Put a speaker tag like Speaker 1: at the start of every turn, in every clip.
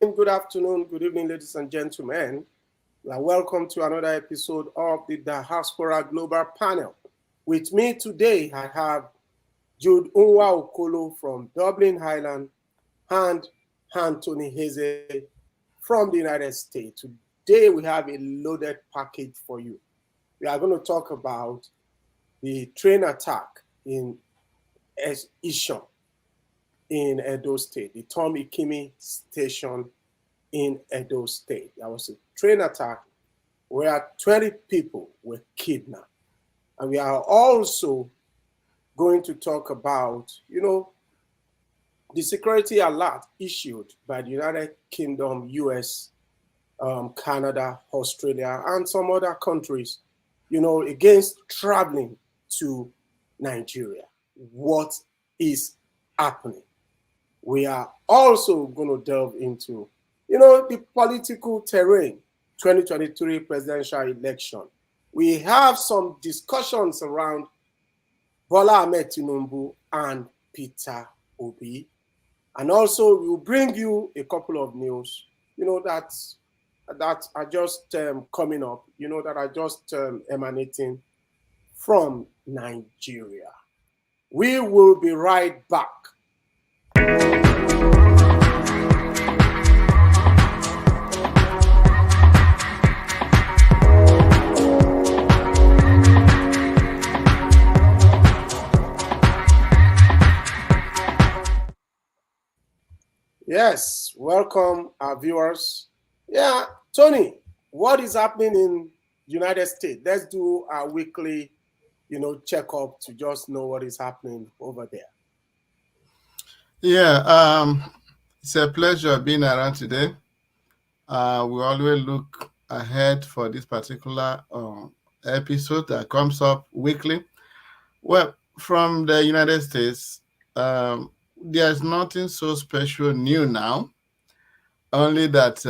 Speaker 1: Good afternoon, good evening, ladies and gentlemen. Welcome to another episode of the Diaspora Global Panel. With me today, I have Jude Unwa Okolo from Dublin, Ireland, and Anthony Eze from the United States. Today, we have a loaded package for you. We are going to talk about the train attack in Ishon in Edo State, the Tom Ikimi Station in Edo State. There was a train attack where 20 people were kidnapped. And we are also going to talk about, the security alert issued by the United Kingdom, US, Canada, Australia, and some other countries, against traveling to Nigeria. What is happening? We are also going to delve into, the political terrain, 2023 presidential election. We have some discussions around Bola Ahmed Tinubu and Peter Obi. And also we'll bring you a couple of news, that are just coming up, that are just emanating from Nigeria. We will be right back. Yes, welcome our viewers. Yeah, Tony, what is happening in United States? Let's do our weekly, checkup to just know what is happening over there.
Speaker 2: Yeah, it's a pleasure being around today. We always look ahead for this particular episode that comes up weekly. Well, from the United States, there's nothing so special new now, only that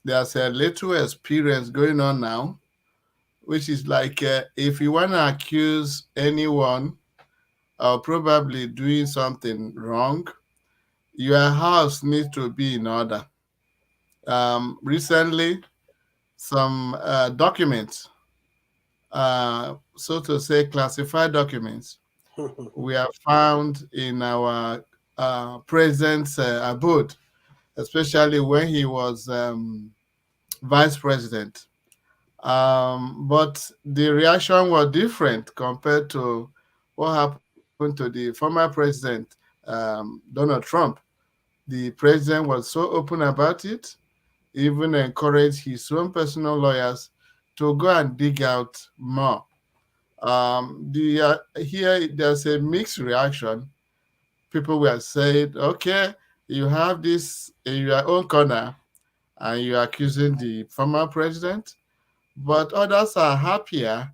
Speaker 2: there's a little experience going on now, which is like if you want to accuse anyone of probably doing something wrong, your house needs to be in order. Recently, some documents, so to say, classified documents, we have found in our president's abode, especially when he was vice president. But the reaction was different compared to what happened to the former president, Donald Trump. The president was so open about it, even encouraged his own personal lawyers to go and dig out more. Here there's a mixed reaction. People were saying, okay, you have this in your own corner and you're accusing the former president, but others are happier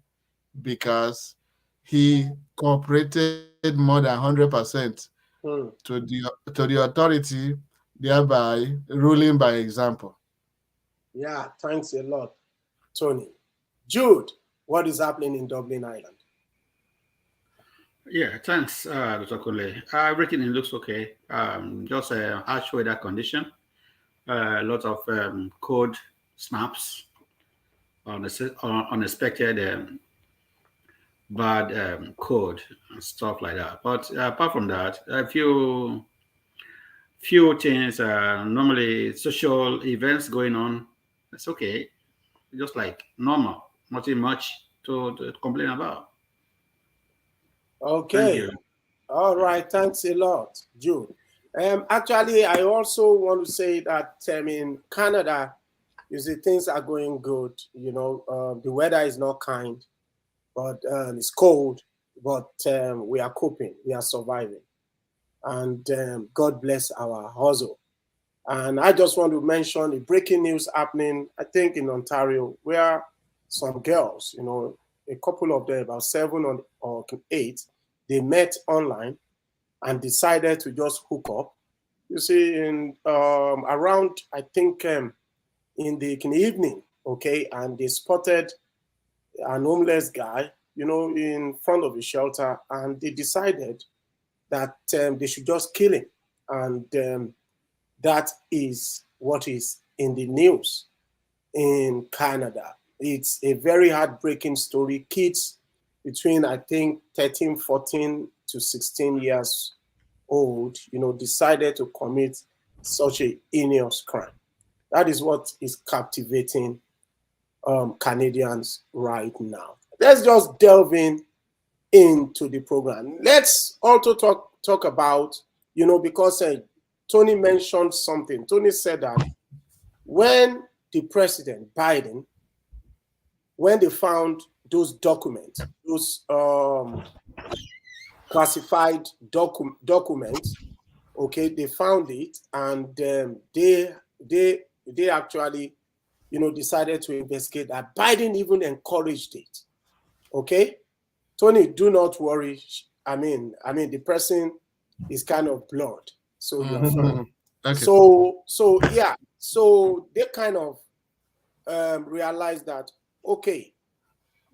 Speaker 2: because he cooperated more than 100% to the authority, thereby ruling by example.
Speaker 1: Yeah, thanks a lot, Tony. Jude, what is happening in Dublin, Ireland?
Speaker 3: Yeah, thanks, Dr. Kule. Everything looks okay. Just a harsh weather condition. A lot of code snaps, unexpected bad code and stuff like that. But apart from that, a few things. Normally, social events going on. It's okay, just like normal. Nothing much to complain about.
Speaker 1: Okay.
Speaker 3: Thank you.
Speaker 1: All right. Thanks a lot, Jude. Actually, I also want to say that in Canada, you see, things are going good. The weather is not kind, but it's cold, but we are coping. We are surviving. And God bless our hustle. And I just want to mention the breaking news happening, I think, in Ontario, where some girls, a couple of them, about 7 or 8, they met online and decided to just hook up. You see, in around, I think, in the evening, okay, and they spotted an homeless guy, in front of a shelter, and they decided that they should just kill him. And that is what is in the news in Canada. It's a very heartbreaking story. Kids between, I think, 13, 14 to 16 years old, decided to commit such a heinous crime. That is what is captivating Canadians right now. Let's just delve into the program. Let's also talk about, because Tony mentioned something. Tony said that when the president, Biden, when they found those documents, those classified documents, okay, they found it, and they actually, decided to investigate that. Biden even encouraged it. Okay, Tony, do not worry. I mean, the person is kind of blurred, so you're fine.
Speaker 2: Okay.
Speaker 1: So yeah, so they kind of realized that, okay,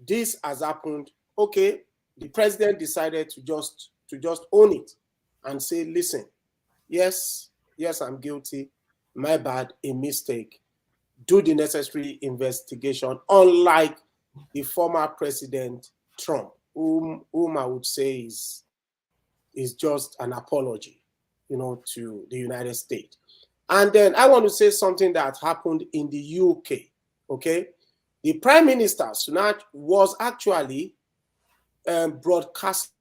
Speaker 1: this has happened. Okay, the president decided to just own it and say, listen, yes, I'm guilty. My bad, a mistake. Do the necessary investigation, unlike the former president Trump, whom I would say is just an apology, to the United States. And then I want to say something that happened in the UK. Okay, the Prime Minister Sunak was actually broadcast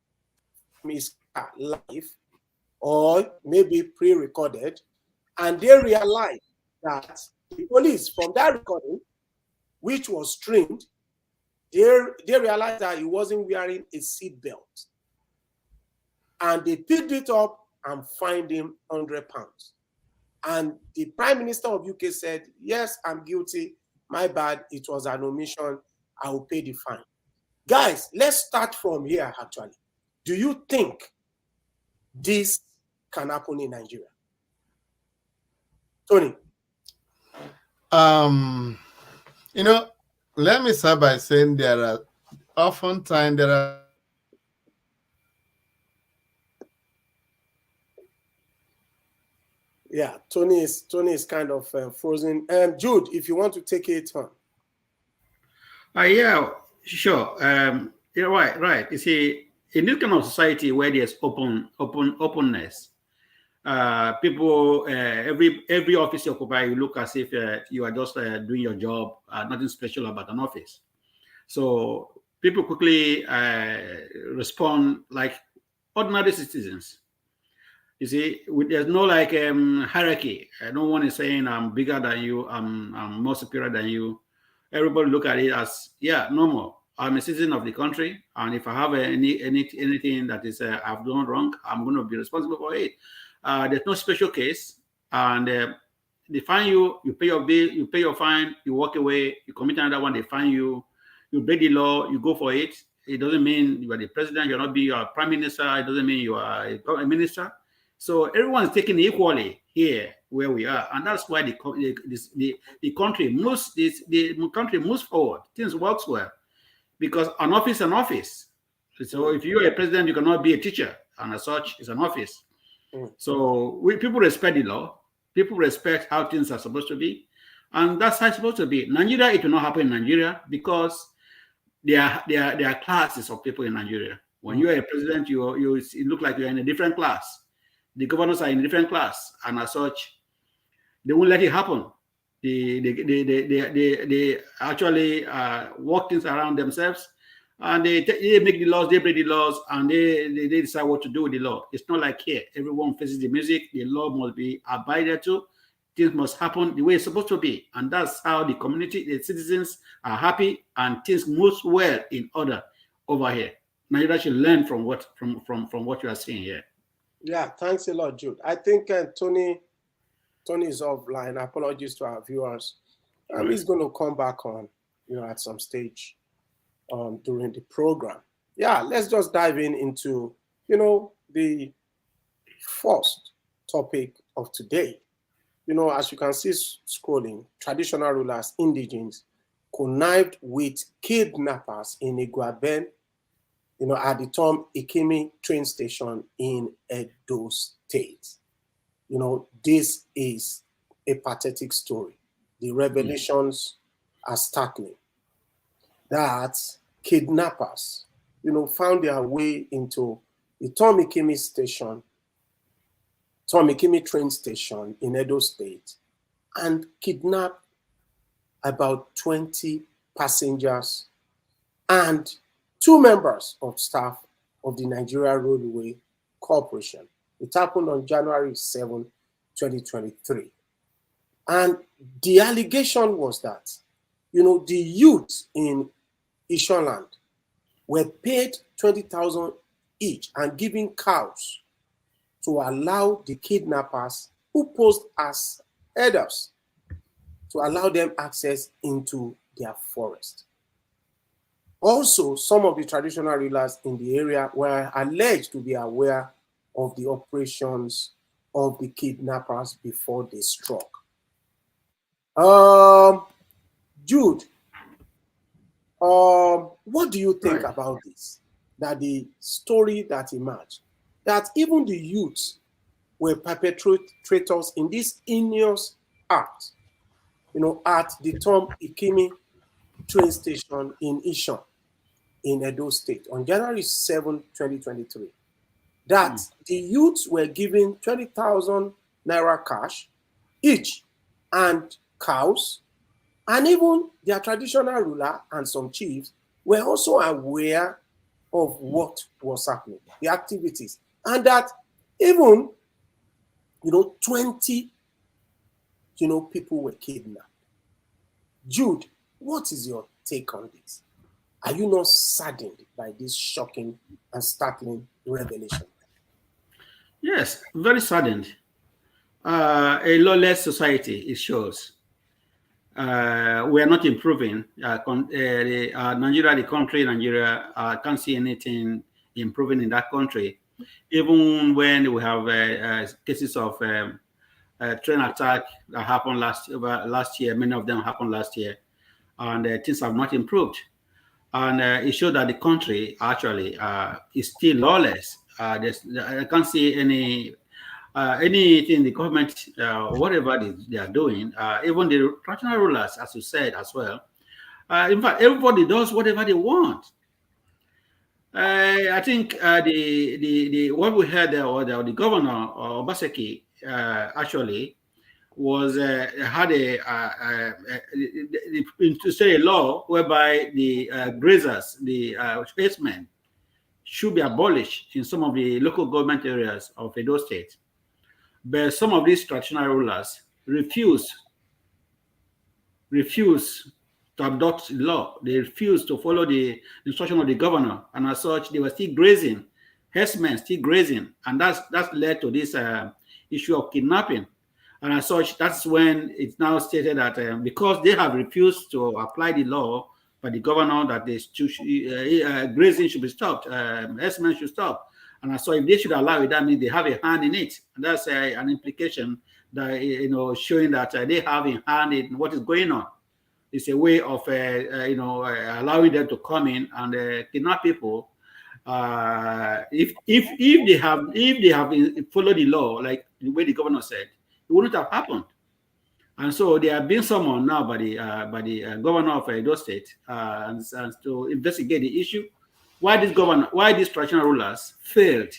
Speaker 1: his live, or maybe pre-recorded, and they realized that the police, from that recording, which was streamed, they realized that he wasn't wearing a seatbelt, and they picked it up and fined him £100. And the Prime Minister of UK said, yes, I'm guilty. My bad. It was an omission. I will pay the fine. Guys, let's start from here, actually. Do you think this can happen in Nigeria? Tony?
Speaker 2: Let me start by saying there are oftentimes
Speaker 1: Yeah, Tony is kind of frozen. Jude, if you want to take it on.
Speaker 3: Yeah, sure. You're right. You see, in this kind of society where there's openness, people, every office you occupy, you look as if you are just doing your job, nothing special about an office. So people quickly respond like ordinary citizens. You see, there's no hierarchy. No one is saying I'm bigger than you, I'm more superior than you. Everybody look at it as, yeah, normal. I'm a citizen of the country, and if I have anything that is I've done wrong, I'm going to be responsible for it. There's no special case, and they fine you, you pay your bill, you pay your fine, you walk away, you commit another one, they fine you, you break the law, you go for it. It doesn't mean you are the president, you're not being a prime minister, it doesn't mean you are a minister. So everyone is taken equally here where we are, and that's why the country moves forward. Things works well because an office is an office. So if you're a president, you cannot be a teacher, and as such, it's an office. So people respect the law. People respect how things are supposed to be, and that's how it's supposed to be. Nigeria, it will not happen in Nigeria because there are classes of people in Nigeria. When you are a president, you look like you're in a different class. The governors are in a different class, and as such, they won't let it happen. They actually work things around themselves, and they make the laws, they break the laws, and they decide what to do with the law. It's not like here. Everyone faces the music. The law must be abided to. Things must happen the way it's supposed to be, and that's how the community, the citizens are happy, and things move well in order over here. Nigeria should learn from what you are seeing here.
Speaker 1: Yeah, thanks a lot, Jude. I think Tony is offline. Apologies to our viewers. He's going to come back on, at some stage during the program. Yeah, let's just dive into, the first topic of today. As you can see scrolling, traditional rulers, indigenes, connived with kidnappers in Igueben, at the Tom Ikimi Train Station in Edo State. This is a pathetic story. The revelations are startling. That kidnappers, found their way into the Tom Ikimi Train Station in Edo State and kidnapped about 20 passengers and 2 members of staff of the Nigeria Railway Corporation. It happened on January 7, 2023. And the allegation was that, the youth in Isholand were paid 20,000 each and given cows to allow the kidnappers who posed as herders to allow them access into their forest. Also, some of the traditional rulers in the area were alleged to be aware of the operations of the kidnappers before they struck. Jude, what do you think about this? That the story that emerged, that even the youths were perpetrators in this heinous act, at the Tom Ikimi Train Station in Ishon, in Edo State, on January 7, 2023, that the youths were given 20,000 naira cash each and cows, and even their traditional ruler and some chiefs were also aware of what was happening, the activities, and that even, 20, people were kidnapped. Jude, what is your take on this? Are you not saddened by this shocking and startling revelation?
Speaker 3: Yes, very saddened. A lawless society, it shows. We are not improving. Nigeria, the country, Nigeria, can't see anything improving in that country. Even when we have cases of train attack that happened last year, many of them happened last year, and things have not improved. And it showed that the country actually is still lawless. I can't see anything the government, whatever they are doing, even the traditional rulers, as you said as well. In fact, everybody does whatever they want. I think the what we heard there, or the governor Obaseki actually was had to say a law whereby the grazers, the spacemen, should be abolished in some of the local government areas of Edo State. But some of these traditional rulers refuse to adopt the law. They refuse to follow the instruction of the governor, and as such, they were still grazing, herdsmen still grazing, and that's led to this issue of kidnapping. And as such, that's when it's now stated that because they have refused to apply the law by the governor, that grazing should be stopped, herdsmen should stop. And so if they should allow it, that means they have a hand in it. And that's an implication that, showing that they have a hand in what is going on. It's a way of, allowing them to come in and kidnap people. If they have followed the law, like the way the governor said, it wouldn't have happened. And so they are being summoned now by the governor of Edo State and to investigate the issue. Why these traditional rulers failed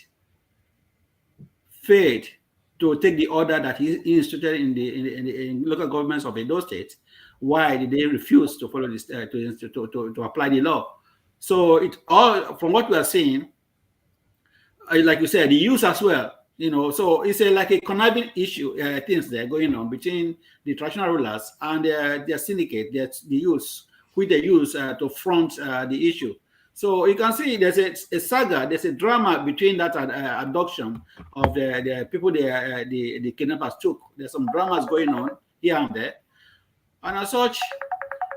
Speaker 3: to take the order that he instituted in local governments of Edo State? Why did they refuse to follow this to apply the law? So it all, from what we are seeing, like you said, the youth as well. So it's like a conniving issue, things that are going on between the traditional rulers and their syndicate, the youth, which they use to front the issue. So you can see there's a saga, there's a drama between that abduction of the people the kidnappers took. There's some dramas going on here and there. And as such,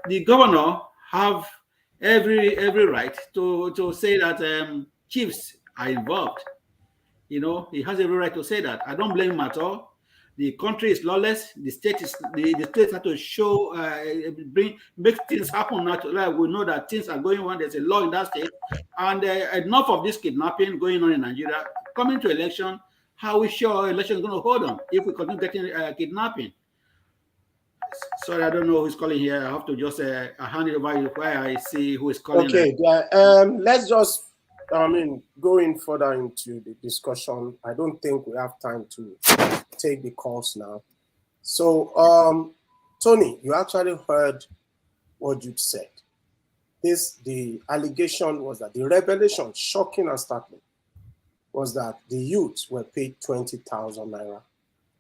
Speaker 3: the governor have every right to say that chiefs are involved. He has every right to say that. I don't blame him at all. The country is lawless. The state has to show, make things happen. Naturally, we know that things are going on. There's a law in that state, and enough of this kidnapping going on in Nigeria. Coming to election, how we sure election is going to hold on if we continue getting kidnapping? Sorry, I don't know who's calling here. I have to just hand it over where I see who is calling.
Speaker 1: Okay, let's just, go in further into the discussion. I don't think we have time to take the calls now. So, Tony, you actually heard what you said. The allegation was that the revelation, shocking and startling, was that the youths were paid 20,000 naira,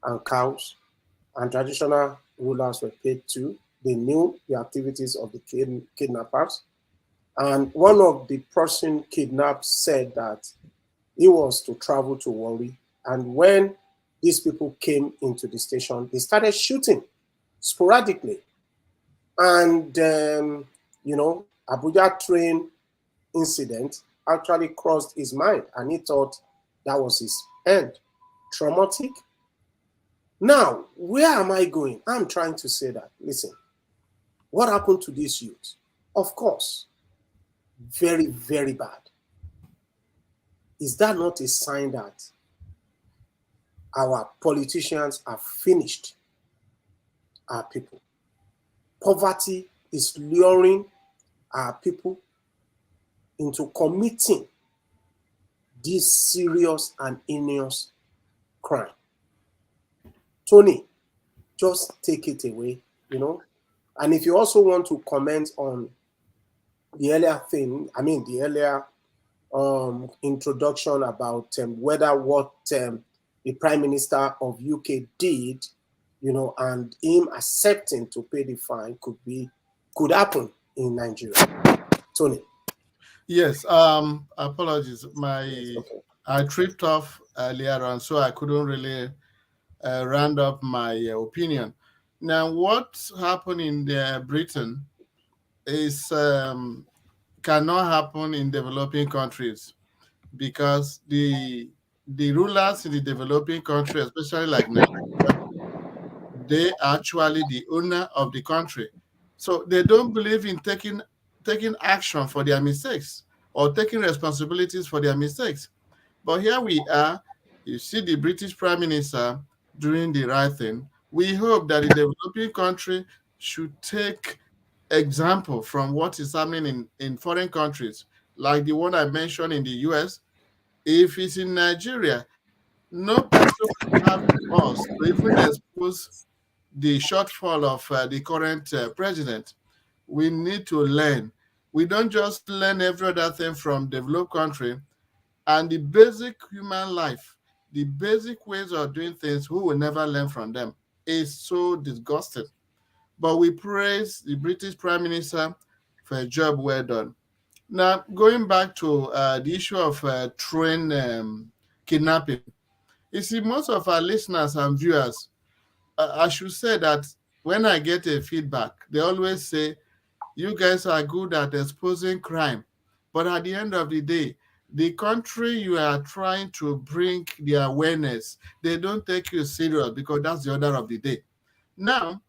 Speaker 1: and cows and traditional rulers were paid too. They knew the activities of the kidnappers. And one of the person kidnapped said that he was to travel to Warri. And when these people came into the station, they started shooting sporadically. And, Abuja train incident actually crossed his mind, and he thought that was his end. Traumatic. Now, where am I going? I'm trying to say that, listen, what happened to these youths? Of course, very, very bad. Is that not a sign that our politicians have finished our people? Poverty is luring our people into committing this serious and heinous crime. Tony, just take it away, And if you also want to comment on the earlier thing, the earlier introduction about whether what the Prime Minister of UK did, and him accepting to pay the fine could happen in Nigeria. Tony.
Speaker 2: Yes, apologies. I tripped off earlier on, so I couldn't really round up my opinion. Now, what happened in Britain is cannot happen in developing countries, because the rulers in the developing country, especially like Nigeria, they are actually the owner of the country. So they don't believe in taking action for their mistakes or taking responsibilities for their mistakes. But here we are, you see the British Prime Minister doing the right thing. We hope that the developing country should take example from what is happening in foreign countries, like the one I mentioned in the US. If it's in Nigeria, no person will have the balls to even expose the shortfall of the current president. We need to learn. We don't just learn every other thing from developed country, and the basic human life, the basic ways of doing things, we will never learn from them. It's so disgusting. But we praise the British Prime Minister for a job well done. Now, going back to the issue of train kidnapping, you see, most of our listeners and viewers, I should say that when I get a feedback, they always say, you guys are good at exposing crime. But at the end of the day, the country you are trying to bring the awareness, they don't take you serious, because that's the order of the day. Now,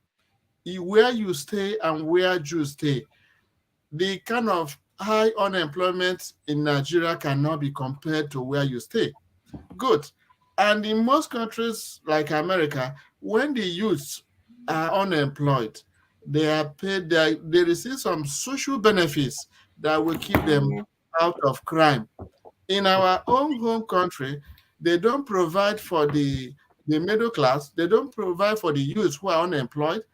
Speaker 2: where you stay and where you stay, the kind of high unemployment in Nigeria cannot be compared to where you stay. Good. And in most countries like America, when the youths are unemployed, they are paid, they receive some social benefits that will keep them out of crime. In our own home country, they don't provide for the middle class, they don't provide for the youths who are unemployed,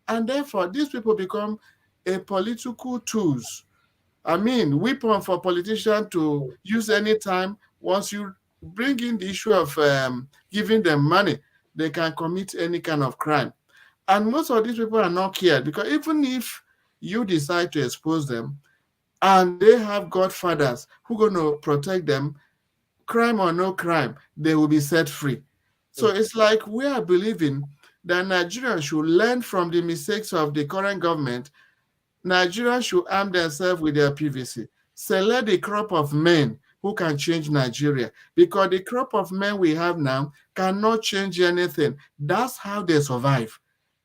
Speaker 2: and therefore these people become a political tools. Weapon for politicians to use anytime. Once you bring in the issue of giving them money, they can commit any kind of crime. And most of these people are not cared, because even if you decide to expose them and they have godfathers who are going to protect them, crime or no crime, they will be set free. So it's like we are believing that Nigerians should learn from the mistakes of the current government. Nigerians should arm themselves with their PVC. Select the crop of men who can change Nigeria, because the crop of men we have now cannot change anything. That's how they survive.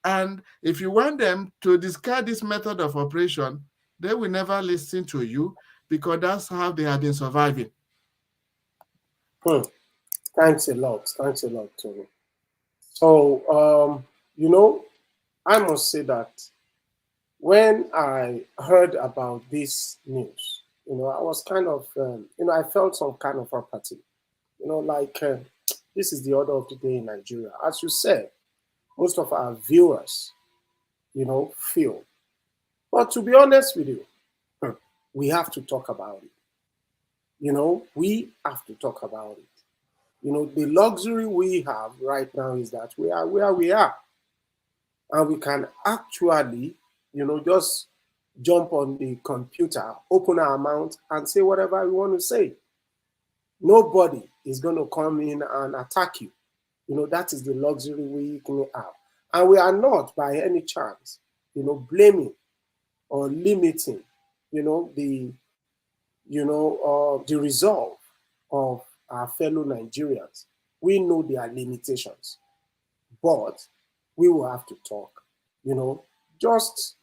Speaker 2: And if you want them to discard this method of operation, they will never listen to you, because that's how they have been surviving.
Speaker 1: Thanks a lot, Tony. So, I must say that when I heard about this news, I was kind of, I felt some kind of apathy. Like this is the order of the day in Nigeria. As you said, most of our viewers, feel. But to be honest with you, we have to talk about it. We have to talk about it. The luxury we have right now is that we are where we are. And we can actually, just jump on the computer, open our mouth, and say whatever we want to say. Nobody is going to come in and attack you. That is the luxury we can have. And we are not, by any chance, blaming or limiting, the resolve of our fellow Nigerians. We know there are limitations, but we will have to talk. Just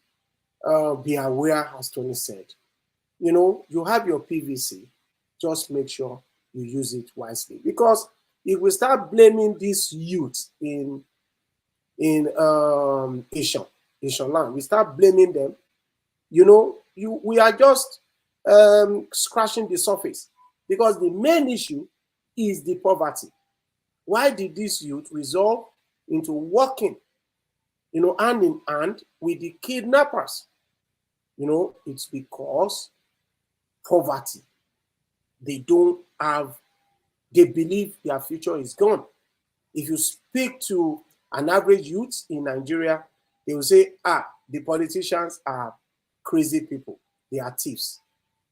Speaker 1: be aware, as Tony said. You have your PVC, just make sure you use it wisely. Because if we start blaming these youth in Asian land, we start blaming them, we are just scratching the surface, because the main issue is the poverty. Why did this youth resolve into working, hand in hand with the kidnappers? It's because poverty. They believe their future is gone. If you speak to an average youth in Nigeria, they will say, the politicians are crazy people. They are thieves.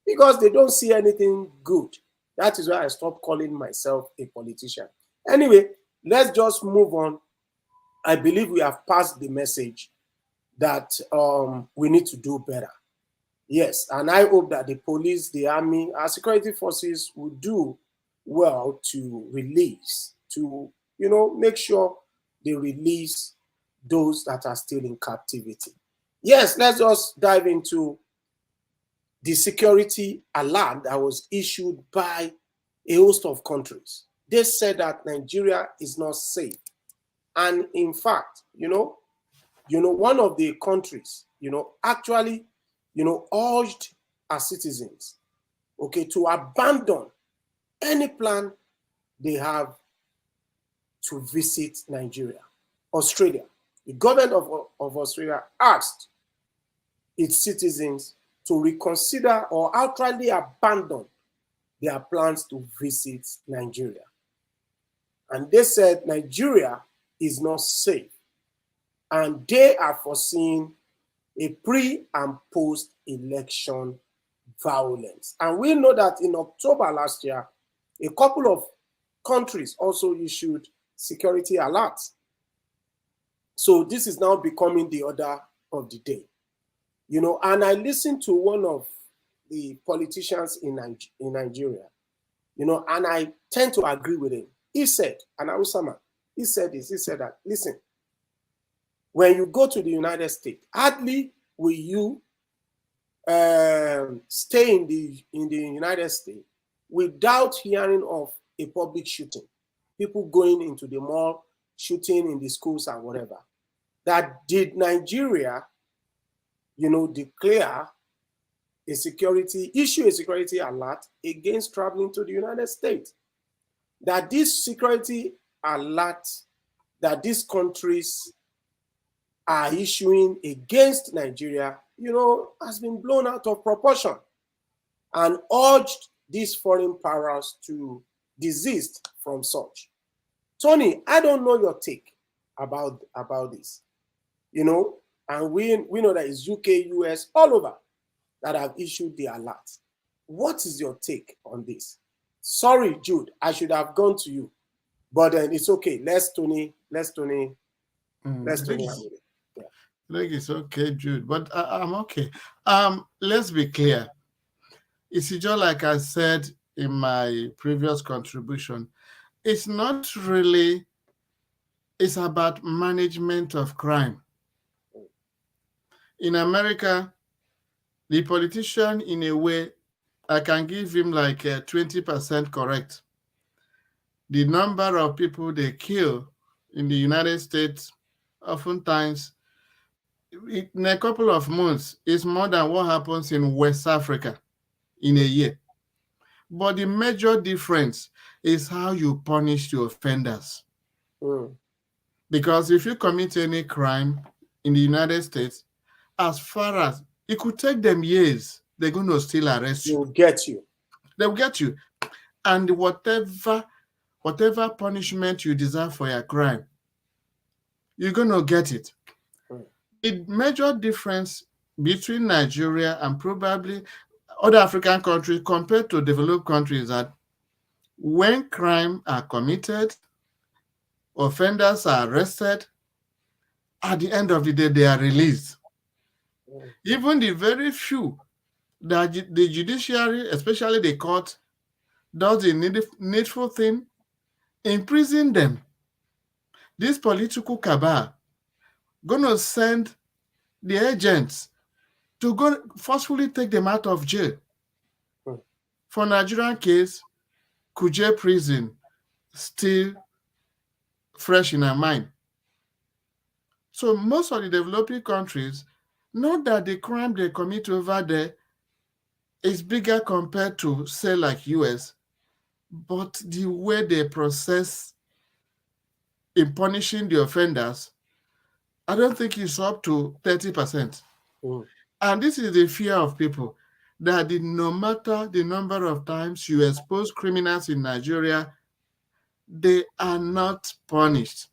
Speaker 1: Because they don't see anything good. That is why I stopped calling myself a politician. Anyway, let's just move on. I believe we have passed the message that we need to do better. Yes, and I hope that the police, the army, our security forces will do well to make sure they release those that are still in captivity. Yes, let's just dive into the security alert that was issued by a host of countries. They said that Nigeria is not safe. And in fact, one of the countries, actually, urged our citizens, to abandon any plan they have to visit Nigeria. Australia, the government of Australia asked its citizens to reconsider or outrightly abandon their plans to visit Nigeria. And they said Nigeria is not safe, and they are foreseeing a pre- and post-election violence. And we know that in October last year, a couple of countries also issued security alerts. So this is now becoming the order of the day. And I listened to one of the politicians in Nigeria, and I tend to agree with him. He said, and he said this, he said that, listen, when you go to the United States, hardly will you stay in the United States without hearing of a public shooting. People going into the mall, shooting in the schools and whatever. That did Nigeria, declare issue a security alert against traveling to the United States. That this security alert that these countries are issuing against Nigeria, has been blown out of proportion, and urged these foreign powers to desist from such. Tony, I don't know your take about this, and we know that it's UK, US, all over that have issued the alert. What is your take on this? Sorry, Jude, I should have gone to you, but it's okay. Let's Tony.
Speaker 2: I think it's okay, Jude, but I'm okay. Let's be clear. It's just like I said in my previous contribution, it's not really, it's about management of crime. In America, the politician, in a way, I can give him like 20% correct. The number of people they kill in the United States, oftentimes in a couple of months, it's more than what happens in West Africa in a year. But the major difference is how you punish the offenders. Because if you commit any crime in the United States, as far as it could take them years, they're going to still arrest you.
Speaker 1: They'll get you.
Speaker 2: They'll get you. And whatever punishment you deserve for your crime, you're going to get it. The major difference between Nigeria and probably other African countries compared to developed countries is that when crimes are committed, offenders are arrested, at the end of the day, they are released. Even the very few that the judiciary, especially the court, does the needful thing, imprison them. This political cabal gonna send the agents to go forcefully take them out of jail. For Nigerian case, Kuje prison still fresh in our mind. So most of the developing countries, not that the crime they commit over there is bigger compared to, say, like US, but the way they process in punishing the offenders, I don't think it's up to 30%. And this is the fear of people, that no matter the number of times you expose criminals in Nigeria, they are not punished.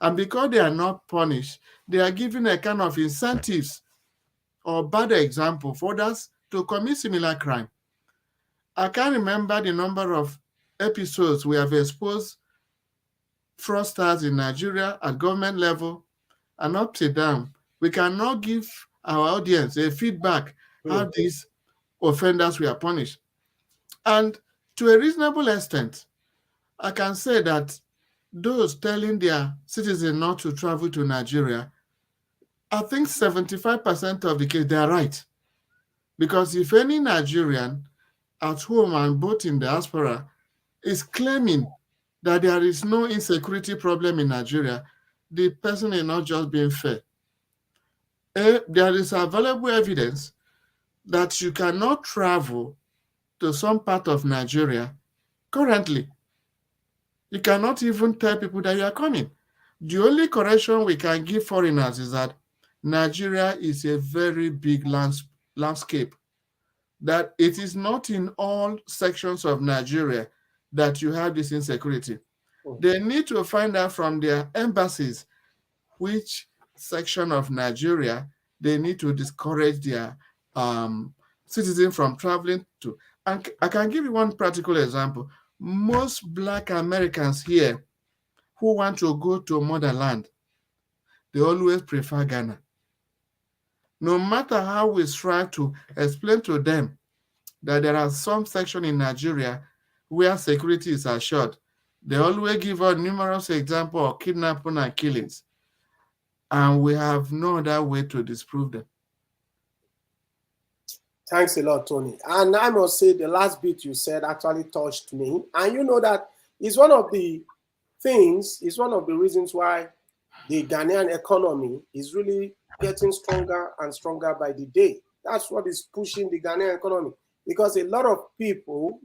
Speaker 2: And because they are not punished, they are given a kind of incentives or bad example for others to commit similar crime. I can't remember the number of episodes we have exposed fraudsters in Nigeria at government level and up to down. We cannot give our audience a feedback how these offenders were punished. And to a reasonable extent, I can say that those telling their citizens not to travel to Nigeria, I think 75% of the case, they are right. Because if any Nigerian at home and both in diaspora is claiming that there is no insecurity problem in Nigeria, the person is not just being fair. There is available evidence that you cannot travel to some part of Nigeria currently. You cannot even tell people that you are coming. The only correction we can give foreigners is that Nigeria is a very big landscape, that it is not in all sections of Nigeria that you have this insecurity. They need to find out from their embassies which section of Nigeria they need to discourage their citizens from traveling to. And I can give you one practical example. Most Black Americans here who want to go to motherland, they always prefer Ghana. No matter how we try to explain to them that there are some sections in Nigeria where security is assured, they always give us numerous examples of kidnapping and killings. And we have no other way to disprove them.
Speaker 1: Thanks a lot, Tony. And I must say the last bit you said actually touched me. And you know that it's one of the things, it's one of the reasons why the Ghanaian economy is really getting stronger and stronger by the day. That's what is pushing the Ghanaian economy. Because a lot of people,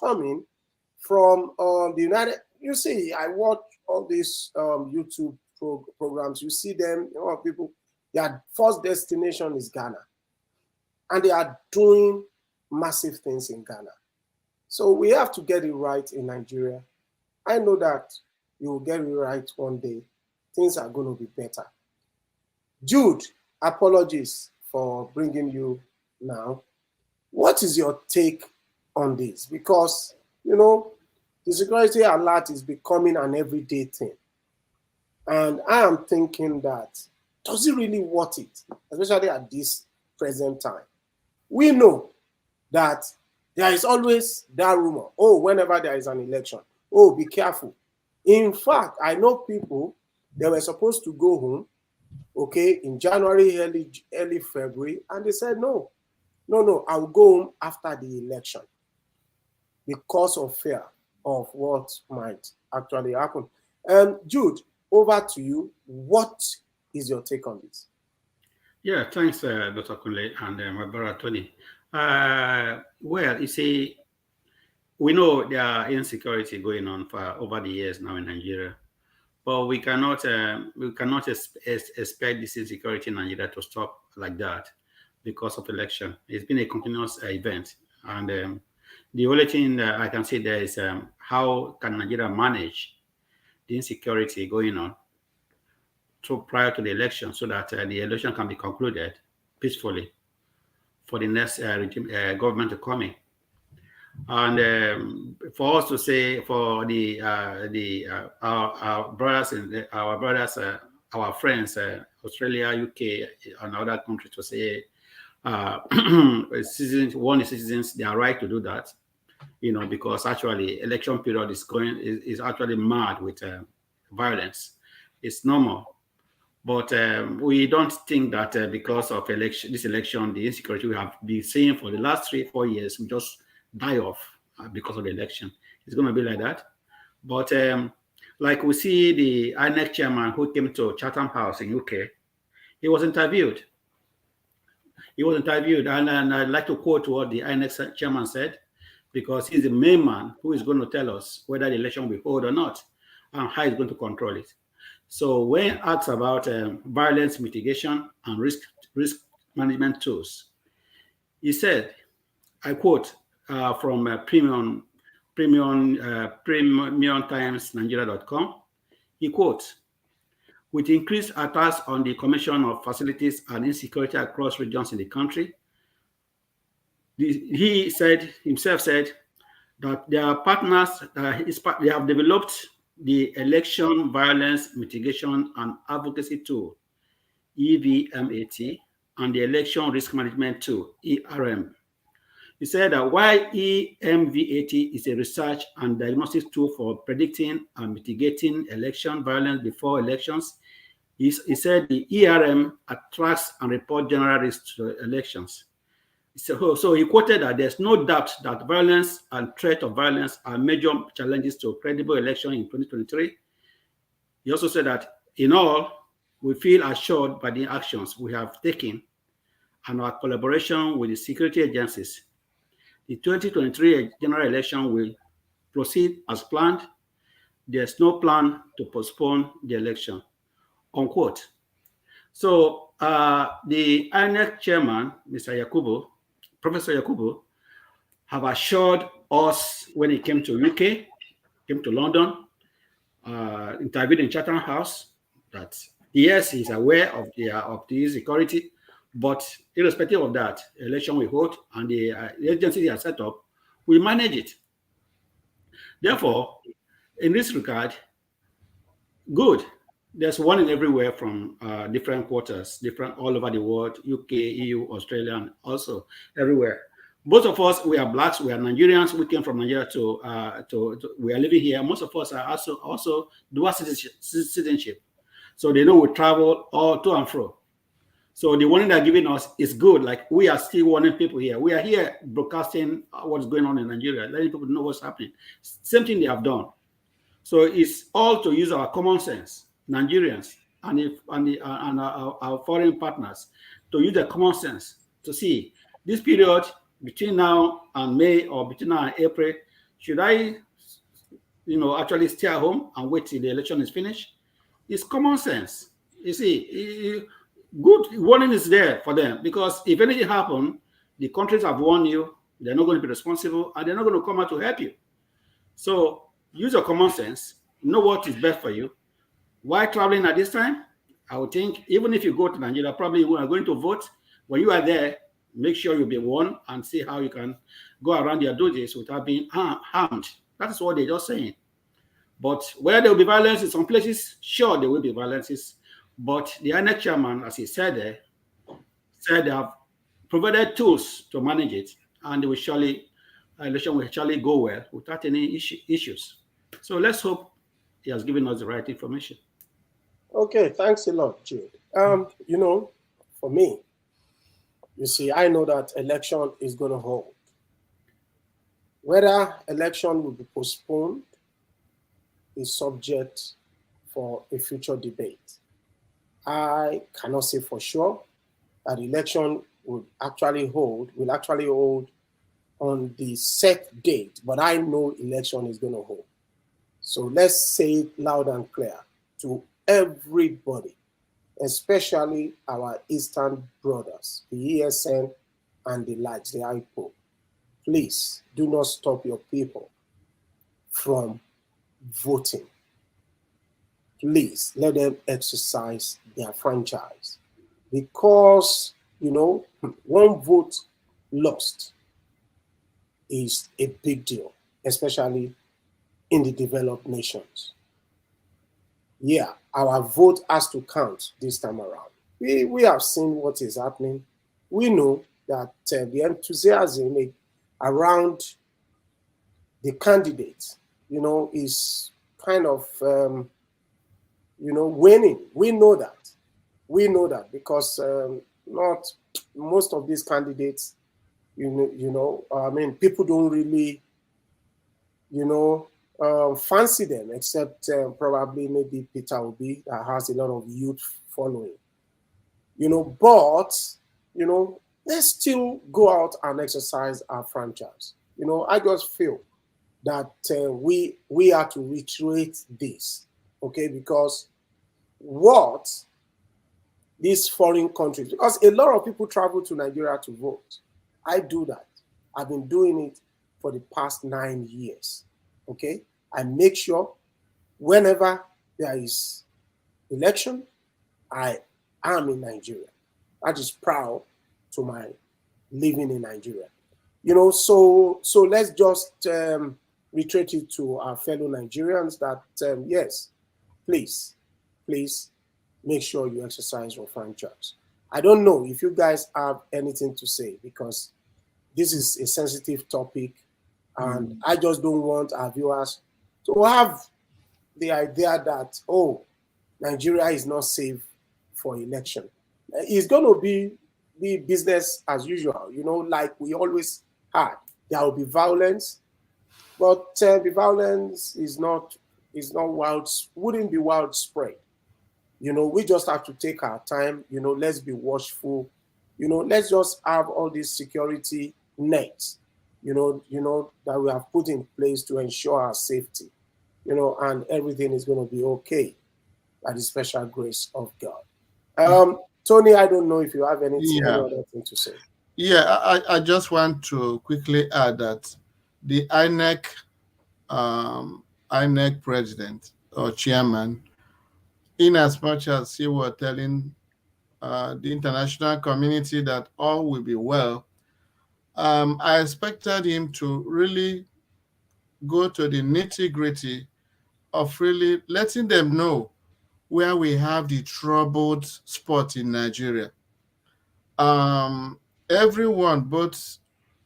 Speaker 1: coming from the United, you see, I watch all these YouTube programs, you see them, people, their first destination is Ghana. And they are doing massive things in Ghana. So we have to get it right in Nigeria. I know that you will get it right one day. Things are going to be better. Jude, apologies for bringing you now. What is your take on this? Because, the security alert is becoming an everyday thing. And I am thinking that, does it really worth it? Especially at this present time. We know that there is always that rumor. Oh, whenever there is an election. Oh, be careful. In fact, I know people, they were supposed to go home, in January, early February, and they said, no, I'll go home after the election because of fear of what might actually happen. Jude, over to you. What is your take on this?
Speaker 3: Yeah, thanks, Dr. Kunle and my brother Tony. Well, you see, we know there are insecurity going on for over the years now in Nigeria, but we cannot expect this insecurity in Nigeria to stop like that because of election. It's been a continuous event, and the only thing that I can say there is how can Nigeria manage the insecurity going on prior to the election so that the election can be concluded peacefully for the next government to come in. And for us to say, for our brothers and our friends, Australia, UK, and other countries to say, citizens, they are right to do that, because actually election period is actually mad with violence. It's normal. But we don't think that because of this election, the insecurity we have been seeing for the last 3-4 years will just die off because of the election. It's going to be like that. But like we see the INEC chairman who came to Chatham House in UK, he was interviewed. And I'd like to quote what the INEC chairman said, because he's the main man who is going to tell us whether the election will hold or not and how he's going to control it. So when asked about violence mitigation and risk management tools, he said, I quote from Premium Times Nigeria.com, he quotes, with increased attacks on the commission of facilities and insecurity across regions in the country, he himself said that their partners, they have developed the Election Violence Mitigation and Advocacy Tool, EVMAT, and the Election Risk Management Tool, ERM. He said that while EMVAT is a research and diagnostic tool for predicting and mitigating election violence before elections, he said the ERM attracts and reports general risks to elections. So he quoted that there's no doubt that violence and threat of violence are major challenges to credible election in 2023. He also said that in all, we feel assured by the actions we have taken and our collaboration with the security agencies. The 2023 general election will proceed as planned. There's no plan to postpone the election, unquote. So the INEC chairman, Professor Yakubu, have assured us when he came to UK, came to London, interviewed in Chatham House, that yes, he's aware of the insecurity, but irrespective of that, election will hold and the agencies he has set up will manage it. Therefore, in this regard, good. There's warning everywhere from different quarters, all over the world, UK, EU, Australia, and also everywhere. Both of us, we are blacks, we are Nigerians. We came from Nigeria we are living here. Most of us are also dual citizenship. So they know we travel all to and fro. So the warning they're giving us is good. Like we are still warning people here. We are here broadcasting what's going on in Nigeria, letting people know what's happening. Same thing they have done. So it's all to use our common sense. Nigerians and our foreign partners to use their common sense to see this period between now and May or between now and April, should I, actually stay at home and wait till the election is finished? It's common sense. You see, good warning is there for them because if anything happens, the countries have warned you, they're not going to be responsible and they're not going to come out to help you. So use your common sense, know what is best for you. Why traveling at this time? I would think even if you go to Nigeria, probably you are going to vote. When you are there, make sure you'll be warned and see how you can go around your duties without being harmed. That is what they're just saying. But where there will be violence in some places, sure, there will be violences. But the INEC chairman, as he said there, said they have provided tools to manage it, and they will election will surely go well without any issues. So let's hope he has given us the right information.
Speaker 1: Okay, thanks a lot, Jude. For me, you see, I know that election is going to hold. Whether election will be postponed is subject for a future debate. I cannot say for sure. that the election will actually hold on the set date, but I know election is going to hold. So let's say it loud and clear to everybody, especially our Eastern brothers, the ESN and the likes, the IPO. Please do not stop your people from voting. Please let them exercise their franchise, because, one vote lost is a big deal, especially in the developed nations. Yeah, our vote has to count this time around. We have seen what is happening. We know that the enthusiasm around the candidates, is kind of, winning. We know that. We know that because not most of these candidates, people don't really, fancy them, except probably maybe Peter Obi, that has a lot of youth following. But let's still go out and exercise our franchise. I just feel that we have to reiterate this, okay? Because what these foreign countries, because a lot of people travel to Nigeria to vote. I do that. I've been doing it for the past 9 years, okay? I make sure whenever there is election, I am in Nigeria. That is proud to my living in Nigeria. So let's just reiterate it to our fellow Nigerians that, yes, please make sure you exercise your franchise. I don't know if you guys have anything to say, because this is a sensitive topic, and I just don't want our viewers to have the idea that, Nigeria is not safe for election. It's going to be business as usual, like we always had. There will be violence, but the violence is not wild, wouldn't be widespread. We just have to take our time, let's be watchful, let's just have all these security nets, that we have put in place to ensure our safety, and everything is going to be okay by the special grace of God. Tony, I don't know if you have any other thing to say.
Speaker 2: Yeah, I just want to quickly add that the INEC president or chairman, in as much as he was telling the international community that all will be well, I expected him to really go to the nitty-gritty of really letting them know where we have the troubled spot in Nigeria. Everyone, both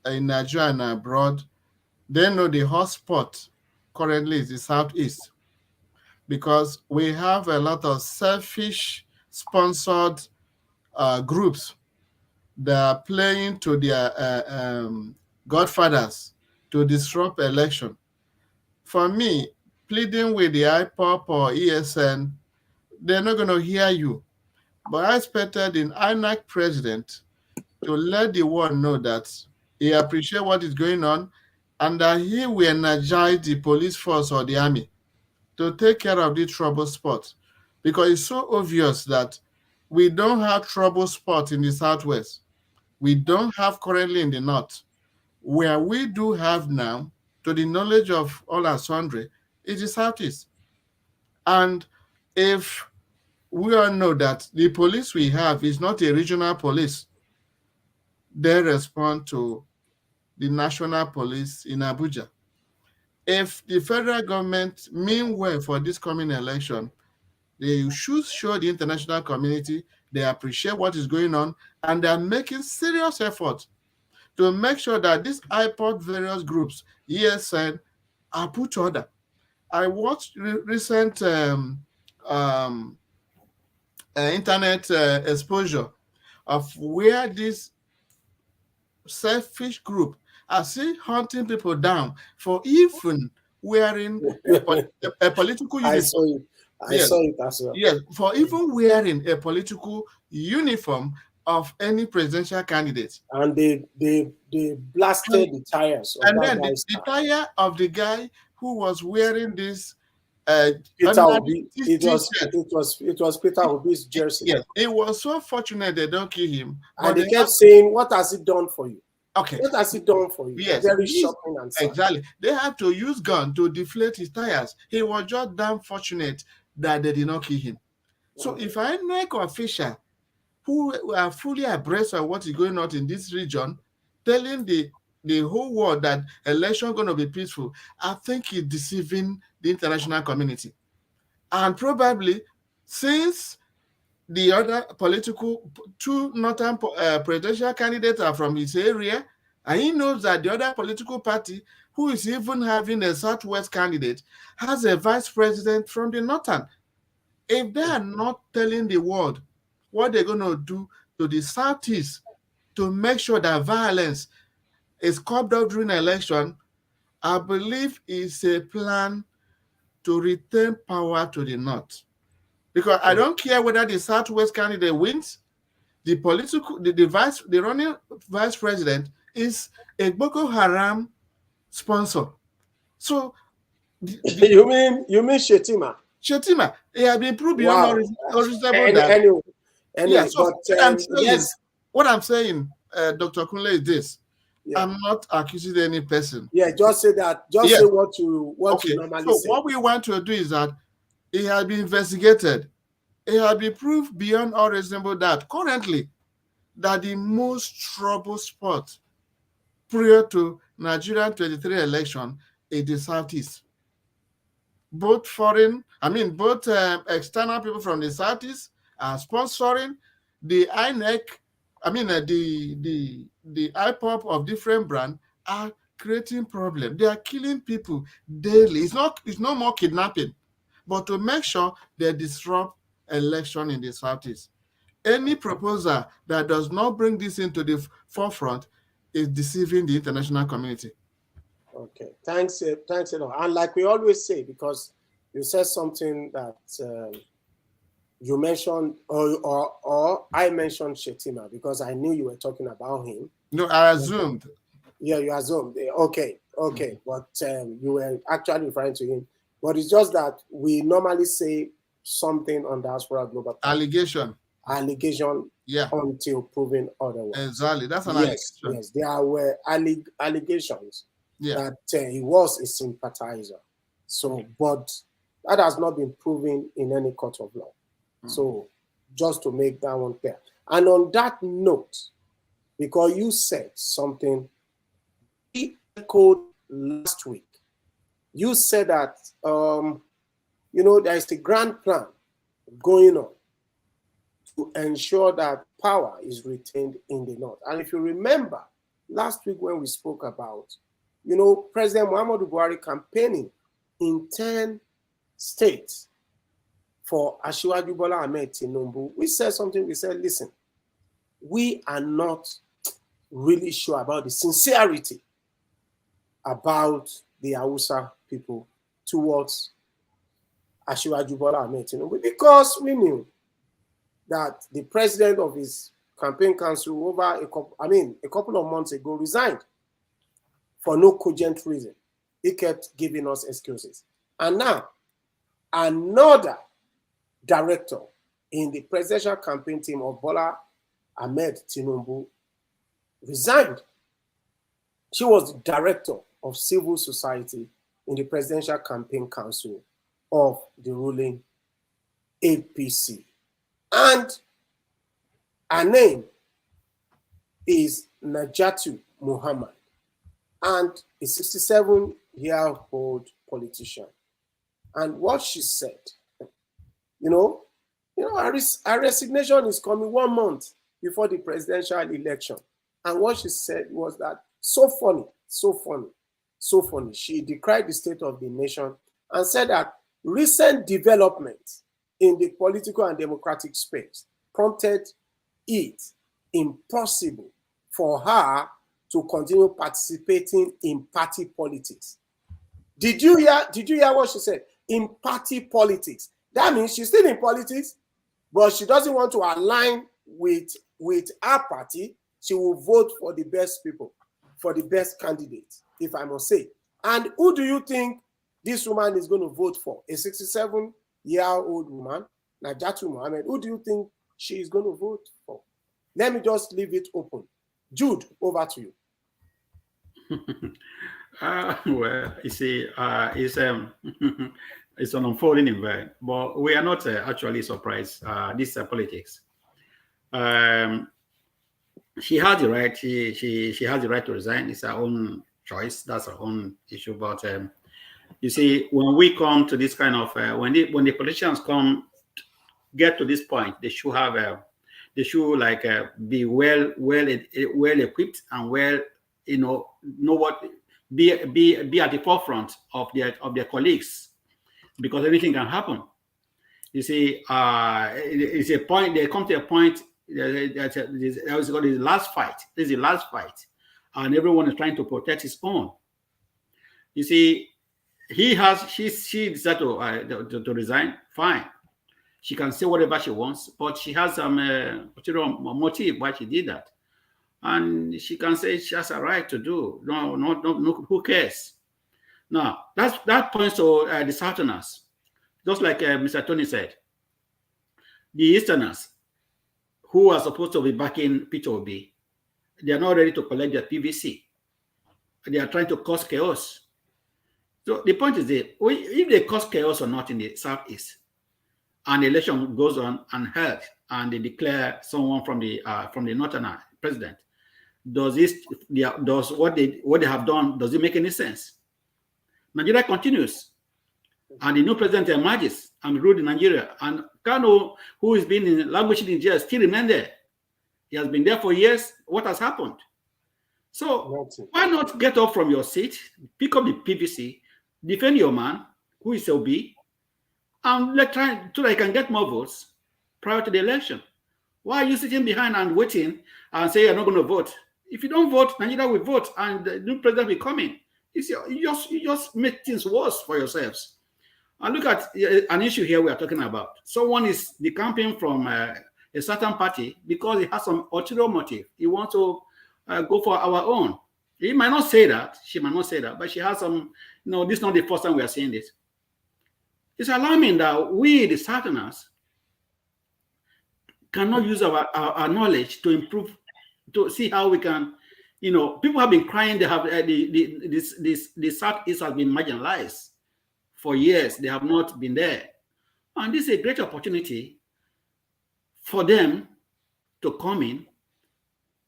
Speaker 2: in Nigeria and abroad, they know the hotspot currently is the Southeast, because we have a lot of selfish sponsored groups that are playing to their godfathers to disrupt election. For me, pleading with the IPOP or ESN, they're not going to hear you. But I expected the INEC president to let the world know that he appreciates what is going on, and that he will energize the police force or the army to take care of the trouble spot. Because it's so obvious that we don't have trouble spot in the Southwest. We don't have currently in the North. Where we do have now, to the knowledge of all and sundry, is the Southeast. And if we all know that the police we have is not a regional police, they respond to the national police in Abuja. If the federal government mean well for this coming election, they should show the international community they appreciate what is going on, and they are making serious effort to make sure that these IPOD various groups, ESN, are put to order. I watched recent internet exposure of where this selfish group are still hunting people down for even wearing a political uniform.
Speaker 1: I saw it as well.
Speaker 2: Yes, for even wearing a political uniform of any presidential candidate.
Speaker 1: And they blasted the tires of
Speaker 2: And
Speaker 1: that
Speaker 2: then
Speaker 1: guy's
Speaker 2: the
Speaker 1: car.
Speaker 2: tire of the guy who was wearing this
Speaker 1: Peter
Speaker 2: ordinary
Speaker 1: Obi.
Speaker 2: t-shirt.
Speaker 1: It was Peter Obi's jersey.
Speaker 2: Yes, it was so fortunate they don't kill him.
Speaker 1: And
Speaker 2: But
Speaker 1: they kept saying, "What has it done for you?
Speaker 2: okay,
Speaker 1: What has it done for you?"
Speaker 2: yes,
Speaker 1: Very shocking and sad.
Speaker 2: exactly. They had to use gun to deflate his tires. He was just damn fortunate that they did not kill him. So if I know an official who are fully abreast of what is going on in this region, telling the whole world that election going to be peaceful, I think he's deceiving the international community. And probably since the other two northern presidential candidates are from his area, and he knows that the other political party, who is even having a southwest candidate, has a vice president from the northern. If they are not telling the world what they're going to do to the southeast to make sure that violence is curbed out during election, I believe it's a plan to retain power to the north. Because I don't care whether the southwest candidate wins, the running vice president is a Boko Haram sponsor. So
Speaker 1: you mean Shetima?
Speaker 2: Shetima, he has been proved beyond reasonable doubt.
Speaker 1: Anyway,
Speaker 2: so
Speaker 1: but
Speaker 2: what I'm saying, Dr. Kunle, is this.
Speaker 1: Yeah.
Speaker 2: I'm not accusing any person.
Speaker 1: Yeah, just say that. Just say what you normally say.
Speaker 2: So what we want to do is that it has been investigated. It has been proved beyond all reasonable doubt currently that the most trouble spot prior to Nigerian 23 election is the Southeast. Both external people from the Southeast are sponsoring the INEC. The IPOP of different brands are creating problems. They are killing people daily. It's no more kidnapping, but to make sure they disrupt election in the Southeast. Any proposal that does not bring this into the forefront is deceiving the international community.
Speaker 1: Okay, thanks a lot. And like we always say, because you said something that you mentioned, or I mentioned Shetima, because I knew you were talking about him.
Speaker 2: No, I assumed.
Speaker 1: Yeah, you assumed. Okay. But you were actually referring to him. But it's just that we normally say something on diaspora global
Speaker 2: allegation,
Speaker 1: yeah, until proven otherwise.
Speaker 2: Exactly, that's an allegation.
Speaker 1: Yes, there were allegations that he was a sympathizer. So, but that has not been proven in any court of law. So, just to make that one clear. And on that note, because you said something, we echoed last week. You said that there is a grand plan going on to ensure that power is retained in the north. And if you remember, last week when we spoke about, President Muhammadu Buhari campaigning in 10 states for Asiwaju Bola Ahmed Tinubu, we said something. We said, listen, we are not really sure about the sincerity about the Hausa people towards Asiwaju Bola Ahmed Tinubu, because we knew that the president of his campaign council over a couple of months ago resigned for no cogent reason. He kept giving us excuses. And now, another director in the presidential campaign team of Bola Ahmed Tinubu resigned. She was the director of civil society in the presidential campaign council of the ruling APC. And her name is Najatu Muhammad, and a 67-year-old politician. And what she said, her resignation is coming 1 month before the presidential election. And what she said was that so funny. She decried the state of the nation and said that recent developments in the political and democratic space prompted it impossible for her to continue participating in party politics. Did you hear what she said? In party politics. That means she's still in politics, but she doesn't want to align with with her party, she will vote for the best people, for the best candidates, if I must say. And who do you think this woman is going to vote for? A 67-year-old woman, Najatu Mohammed. Who do you think she is going to vote for? Let me just leave it open. Jude, over to you.
Speaker 3: Well, you see, it's it's an unfolding event, but we are not actually surprised. This is politics. She has the right. She has the right to resign. It's her own choice. That's her own issue. But you see, when we come to this kind of when the politicians get to this point, they should have be well equipped and well, know what, be at the forefront of their colleagues, because anything can happen. You see, it's a point. They come to a point. This is the last fight. This is the last fight, and everyone is trying to protect his own. You see, she decided to resign. Fine, she can say whatever she wants, but she has some motive why she did that, and she can say she has a right to do. No, who cares? Now that points to the Southerners, just like Mr. Tony said, the Easterners, who are supposed to be backing Peter Obi, they are not ready to collect their PVC. They are trying to cause chaos. So the point is that if they cause chaos or not in the Southeast, and the election goes on and held, and they declare someone from the Northern president, does what they have done, does it make any sense? Nigeria continues, and the new president emerges and rules in Nigeria. And Kano, who has been languishing in jail, still remains there. He has been there for years. What has happened? So why not get up from your seat, pick up the PVC, defend your man, who is Obi, and let's try so that I can get more votes prior to the election. Why are you sitting behind and waiting and say you're not going to vote? If you don't vote, Nigeria will vote, and the new president will come in. You just make things worse for yourselves. And look at an issue here we are talking about. Someone is decamping from a certain party because he has some ulterior motive. He wants to go for our own. He might not say that. She might not say that, but she has some. This is not the first time we are seeing this. It's alarming that we, the Southerners, cannot use our knowledge to improve, to see how we can. People have been crying. They have the Southeast has been marginalized for years. They have not been there, and this is a great opportunity for them to come in.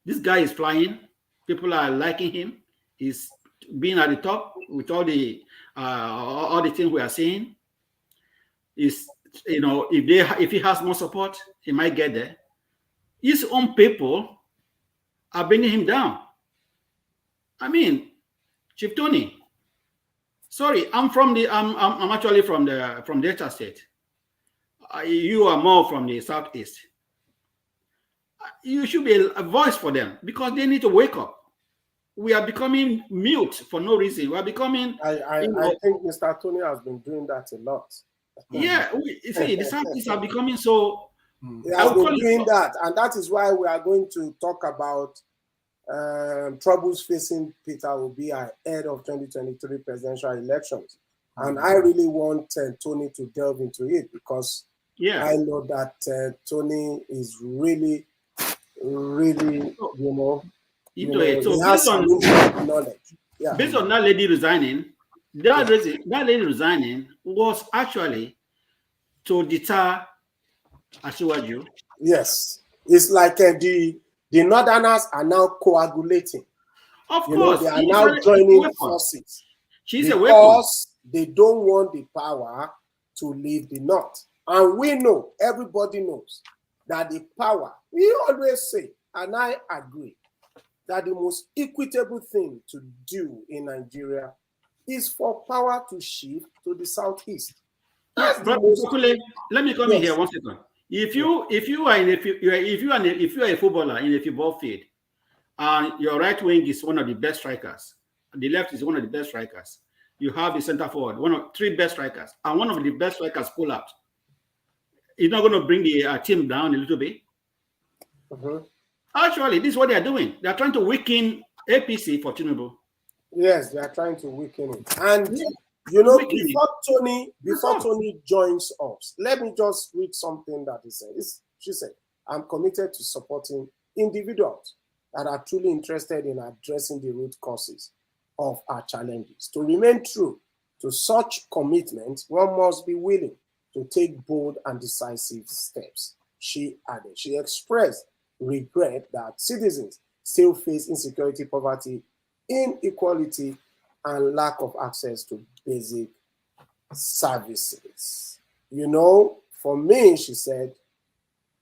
Speaker 3: This guy is flying. People are liking him. He's being at the top with all the things we are seeing. If he has more support, he might get there. His own people are bringing him down. I mean, Chief Tony. Sorry, I'm actually from Delta State. You are more from the Southeast. You should be a voice for them because they need to wake up. We are becoming mute for no reason. We are becoming.
Speaker 1: I think Mr. Tony has been doing that a lot.
Speaker 3: Yeah, the Southeast are becoming so.
Speaker 1: He has been doing that, and that is why we are going to talk about troubles facing Peter Obi ahead of 2023 presidential elections. And I really want Tony to delve into it because I know that Tony is really, he has some knowledge. Yeah.
Speaker 3: Based on that lady resigning, that lady resigning was actually to deter Asiwaju.
Speaker 1: Yes, it's like the Northerners are now coagulating.
Speaker 3: Of course,
Speaker 1: they are now joining forces.
Speaker 3: She's a weapon
Speaker 1: because they don't want the power to leave the North. And we know, everybody knows, that the power, we always say, and I agree, that the most equitable thing to do in Nigeria is for power to shift to the Southeast.
Speaker 3: Let me come in here 1 second. If you are a footballer in a football field, and your right wing is one of the best strikers, and the left is one of the best strikers, you have the center forward, one of three best strikers, and one of the best strikers pull out. It's not going to bring the team down a little bit. Actually, this is what they are doing. They are trying to weaken APC for Tinubu.
Speaker 1: Yes, they are trying to weaken it. And
Speaker 3: Yeah.
Speaker 1: you know,
Speaker 3: Weaken it.
Speaker 1: before Tony joins us, let me just read something that he said. She said, "I'm committed to supporting individuals that are truly interested in addressing the root causes of our challenges. To remain true to such commitment, one must be willing to take bold and decisive steps," she added. She expressed regret that citizens still face insecurity, poverty, inequality, and lack of access to basic services. You know, for me, she said,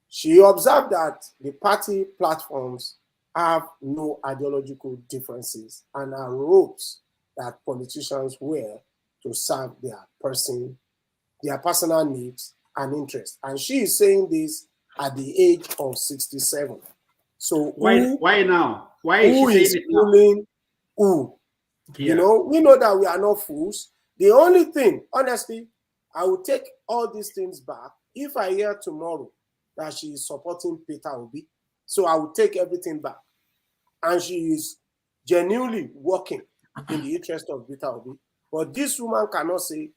Speaker 1: she observed that the party platforms have no ideological differences and are ropes that politicians wear to serve their personal needs and interests. And she is saying this at the age of 67. So
Speaker 3: why now? Why is she saying it now?
Speaker 1: Fooling who?
Speaker 3: Yeah.
Speaker 1: You know, we know that we are not fools. The only thing, honestly, I will take all these things back if I hear tomorrow that she is supporting Peter Obi. So I will take everything back. And she is genuinely working in the interest of Peter Obi. But this woman cannot say,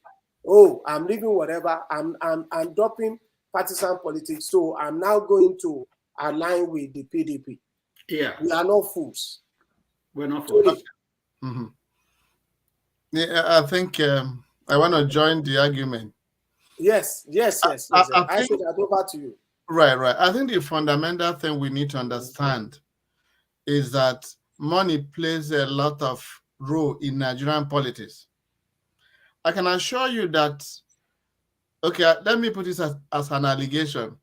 Speaker 1: "Oh, I'm leaving whatever. I'm dropping partisan politics. So I'm now going to align with the PDP."
Speaker 3: Yeah.
Speaker 1: We are not fools.
Speaker 3: We're not fools.
Speaker 2: Mm-hmm. Yeah, I think I want to join the argument.
Speaker 1: Yes. I say that over to you.
Speaker 2: Right. I think the fundamental thing we need to understand is that money plays a lot of role in Nigerian politics. I can assure you that, okay, let me put this as an allegation,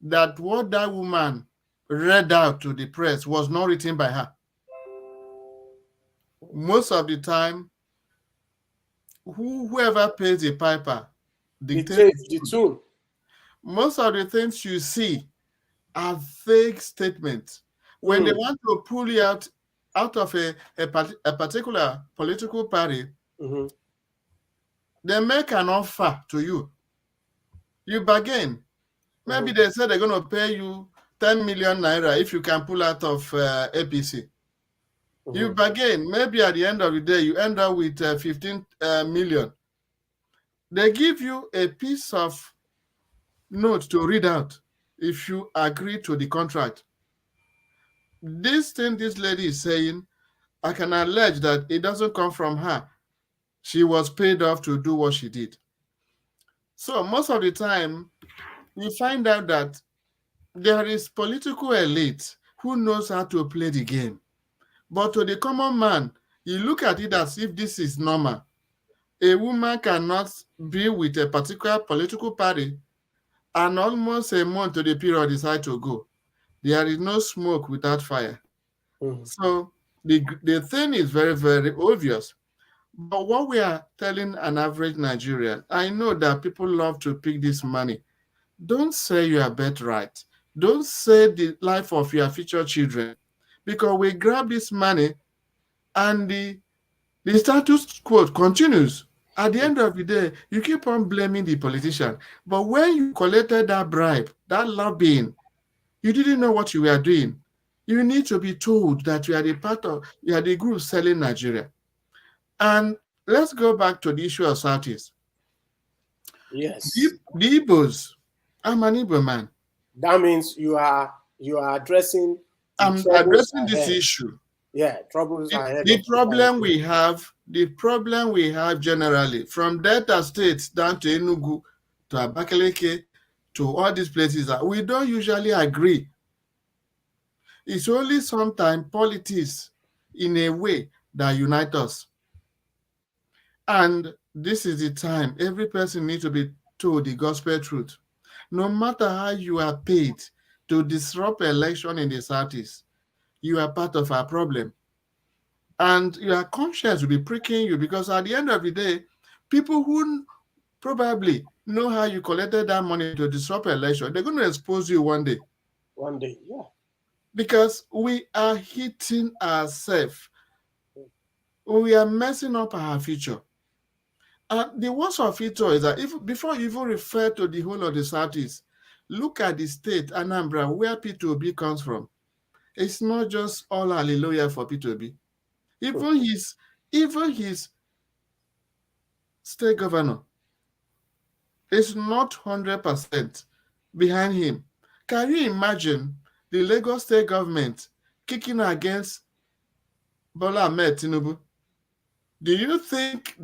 Speaker 2: that what that woman read out to the press was not written by her. Most of the time, whoever pays the piper dictates
Speaker 1: the tune.
Speaker 2: Most of the things you see are vague statements. When they want to pull you out of a particular political party, they make an offer to you. You bargain. Maybe they say they're going to pay you 10 million naira if you can pull out of APC. You bargain. Maybe at the end of the day, you end up with 15 million. They give you a piece of note to read out if you agree to the contract. This thing this lady is saying, I can allege that it doesn't come from her. She was paid off to do what she did. So most of the time, we find out that there is political elite who knows how to play the game. But to the common man, you look at it as if this is normal. A woman cannot be with a particular political party and almost a month to the period decide to go. There is no smoke without fire. So the thing is very, very obvious. But what we are telling an average Nigerian, I know that people love to pick this money. Don't say you are birthright. Don't say the life of your future children. Because we grab this money and the status quo continues. At the end of the day, you keep on blaming the politician. But when you collected that bribe, that lobbying, you didn't know what you were doing. You need to be told that you are the group selling Nigeria. And let's go back to the issue of Southeast.
Speaker 1: Yes.
Speaker 2: The Igbos, I'm an Igbo man.
Speaker 1: That means you are addressing.
Speaker 2: I'm addressing this issue.
Speaker 1: Yeah, troubles ahead.
Speaker 2: The problem we have generally, from Delta State down to Enugu, to Abakaliki, to all these places, that we don't usually agree. It's only sometimes politics in a way that unite us. And this is the time every person needs to be told the gospel truth. No matter how you are paid to disrupt election in the Southeast, you are part of our problem. And your conscience will be pricking you, because at the end of the day, people who probably know how you collected that money to disrupt election, they're going to expose you one day.
Speaker 1: One day, yeah.
Speaker 2: Because we are hitting ourselves. We are messing up our future. And the worst of it all is that before you even refer to the whole of the Southeast, look at the state, Anambra, where Peter Obi comes from. it's not just all hallelujah for Peter Obi. Even his state governor is not 100% behind him. Can you imagine the Lagos state government kicking against Bola Ahmed Tinubu? Do you think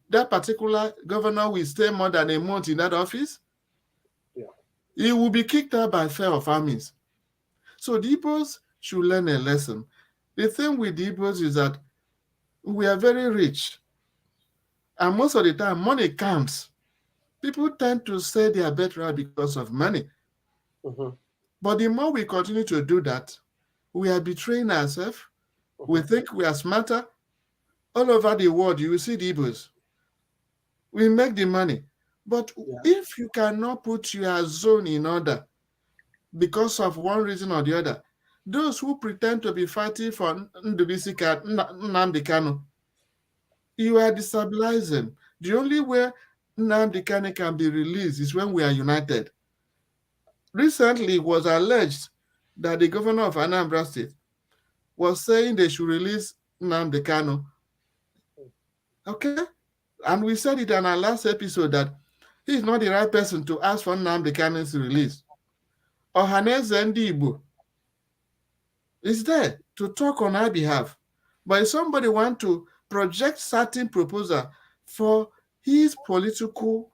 Speaker 2: that particular governor will stay more than a month in that office?
Speaker 1: Yeah.
Speaker 2: He will be kicked out by fear of armies. So the Igbos should learn a lesson. The thing with the Igbos is that we are very rich. And most of the time, money counts. People tend to say they are better because of money.
Speaker 1: Mm-hmm.
Speaker 2: But the more we continue to do that, we are betraying ourselves. Mm-hmm. We think we are smarter. All over the world, you will see the Igbos. We make the money. But if you cannot put your zone in order because of one reason or the other, those who pretend to be fighting for Nnamdi Kanu, you are destabilizing. The only way Nnamdi Kanu can be released is when we are united. Recently, it was alleged that the governor of Anambra State was saying they should release Nnamdi Kanu. Okay? And we said it in our last episode that he's not the right person to ask for Nnamdi Kanu's release. Ohaneze Ndi Igbo is there to talk on our behalf. But if somebody wants to project certain proposal for his political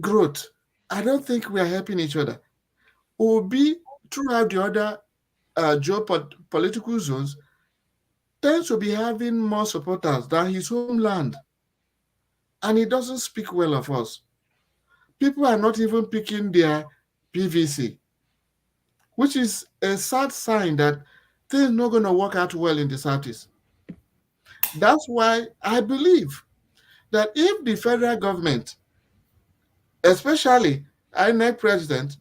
Speaker 2: growth, I don't think we are helping each other. Obi, throughout the other geopolitical zones, tends to be having more supporters than his homeland. And he doesn't speak well of us. People are not even picking their PVC, which is a sad sign that things are not going to work out well in the Southeast. That's why I believe that if the federal government, especially INEC president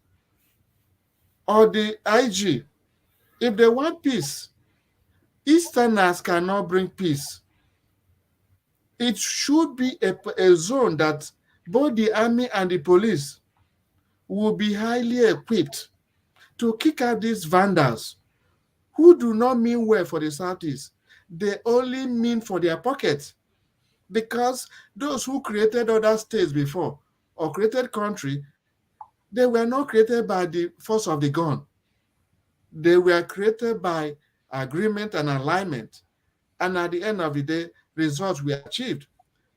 Speaker 2: or the IG, if they want peace, Easterners cannot bring peace. It should be a zone that both the army and the police will be highly equipped to kick out these vandals who do not mean well for the Southeast. They only mean for their pockets, because those who created other states before or created country, they were not created by the force of the gun. They were created by agreement and alignment. And at the end of the day, results were achieved.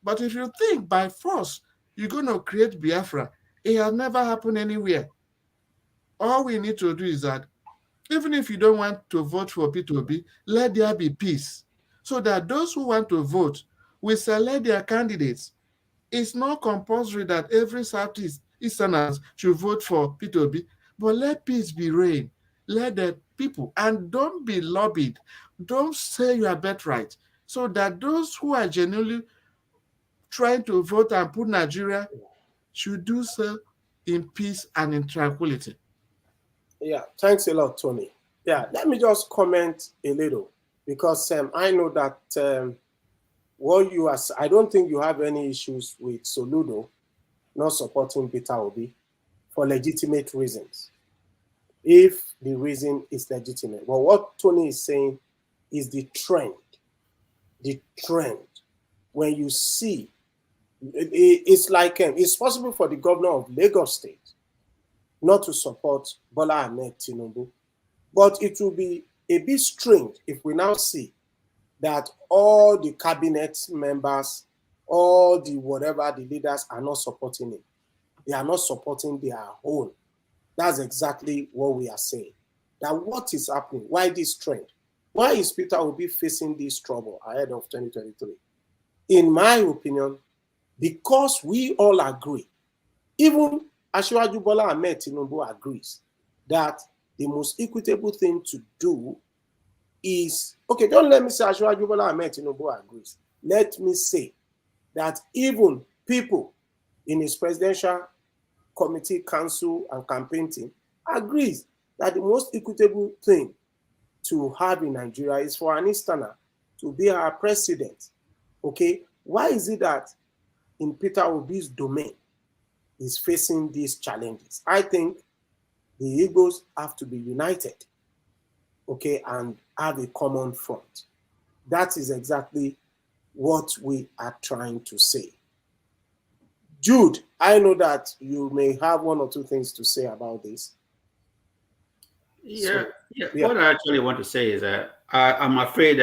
Speaker 2: But if you think by force you're going to create Biafra, it has never happened anywhere. All we need to do is that even if you don't want to vote for Peter Obi, let there be peace, so that those who want to vote will select their candidates. It's not compulsory that every Southeasterners should vote for Peter Obi, but let peace be reign. Let the people, and don't be lobbied. Don't say you are birthright, so that those who are genuinely trying to vote and put Nigeria should do so in peace and in tranquility.
Speaker 1: Yeah, thanks a lot, Tony. Yeah, let me just comment a little, because I know that what you are, I don't think you have any issues with Soludo not supporting Peter Obi for legitimate reasons, if the reason is legitimate. But what Tony is saying is the trend. The trend. When you see, it's like, it's possible for the governor of Lagos State not to support Bola Ahmed Tinubu, but it will be a bit strange if we now see that all the cabinet members, all the whatever, the leaders are not supporting him. They are not supporting their own. That's exactly what we are saying. That what is happening? Why this trend? Why is Peter Obi facing this trouble ahead of 2023? In my opinion, because we all agree, even Asiwaju Bola Ahmed Tinubu agrees, that the most equitable thing to do is, okay, don't let me say Asiwaju Bola Ahmed Tinubu agrees. Let me say that even people in his presidential committee, council, and campaign team agrees that the most equitable thing to have in Nigeria is for an Easterner to be our president. Okay, why is it that in Peter Obi's domain is facing these challenges? I think the Igbos have to be united. okay, and have a common front. That is exactly what we are trying to say. Jude, I know that you may have one or two things to say about this.
Speaker 3: Yeah,
Speaker 1: So,
Speaker 3: yeah.
Speaker 1: yeah.
Speaker 3: What I actually want to say is that I'm afraid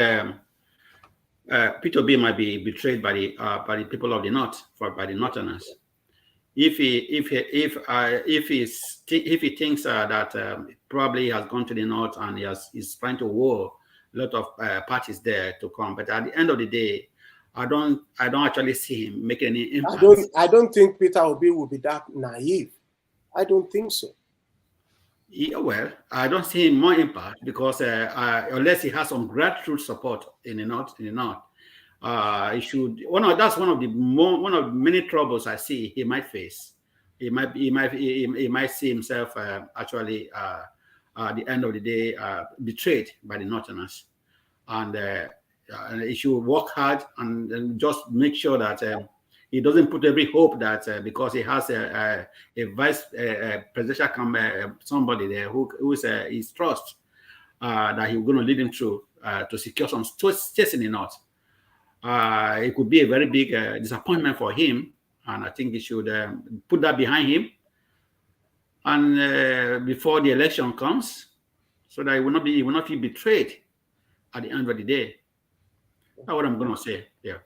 Speaker 3: Peter Obi might be betrayed by the people of the North, by the Northerners. If he thinks that probably he has gone to the North and he's trying to woo a lot of parties there to come, but at the end of the day, I don't actually see him making any impact.
Speaker 1: I don't think Peter Obi will be that naive. I don't think so.
Speaker 3: Yeah, well, I don't see him more impact because unless he has some grassroots support in the North, he should. That's one of the many troubles I see he might face. He might see himself actually at the end of the day betrayed by the Northerners, and he should work hard and just make sure that he doesn't put every hope that because he has a vice presidential somebody there who is his trust that he's going to lead him through to secure some states in the North. It could be a very big disappointment for him, and I think he should put that behind him, and before the election comes, so that he will not feel betrayed at the end of the day. That's what I'm going to say. Yeah.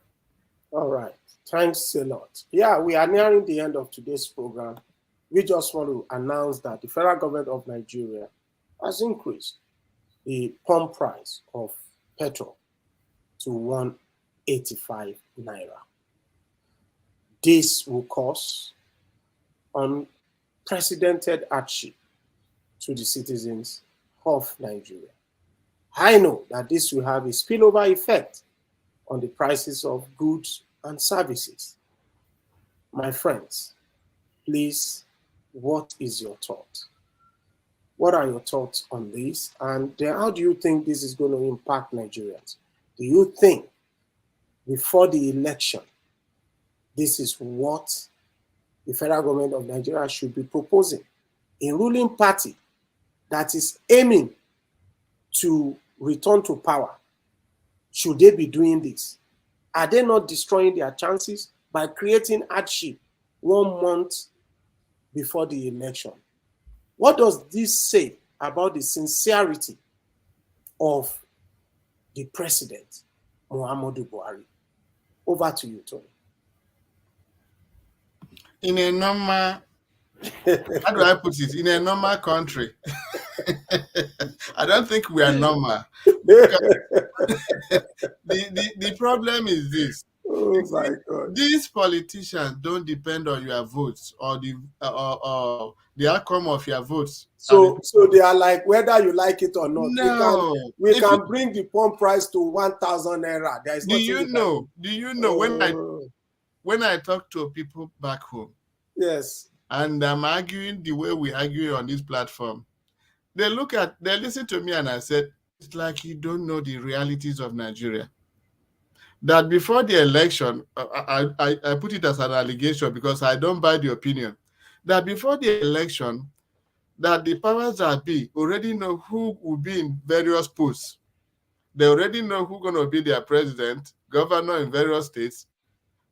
Speaker 1: All right. Thanks a lot. Yeah, we are nearing the end of today's program. We just want to announce that the federal government of Nigeria has increased the pump price of petrol to 185 naira. This will cause unprecedented hardship to the citizens of Nigeria. I know that this will have a spillover effect on the prices of goods and services. My friends, please, what is your thought? What are your thoughts on this? And how do you think this is going to impact Nigerians? Do you think before the election, this is what the federal government of Nigeria should be proposing? A ruling party that is aiming to return to power. Should they be doing this? Are they not destroying their chances by creating hardship 1 month before the election? What does this say about the sincerity of the president, Muhammadu Buhari? Over to you, Tony.
Speaker 2: In a normal, how do I put it? In a normal country, I don't think we are normal. The problem is this.
Speaker 1: Oh my God.
Speaker 2: These politicians don't depend on your votes or the outcome of your votes.
Speaker 1: So they are like, whether you like it or not,
Speaker 2: no,
Speaker 1: we can bring the pump price to 1,000 naira. There is
Speaker 2: do you know when I talk to people back home?
Speaker 1: Yes.
Speaker 2: And I'm arguing the way we argue on this platform. They listen to me and I said, it's like you don't know the realities of Nigeria. That before the election, I put it as an allegation because I don't buy the opinion, that before the election, that the powers that be already know who will be in various posts. They already know who's going to be their president, governor in various states,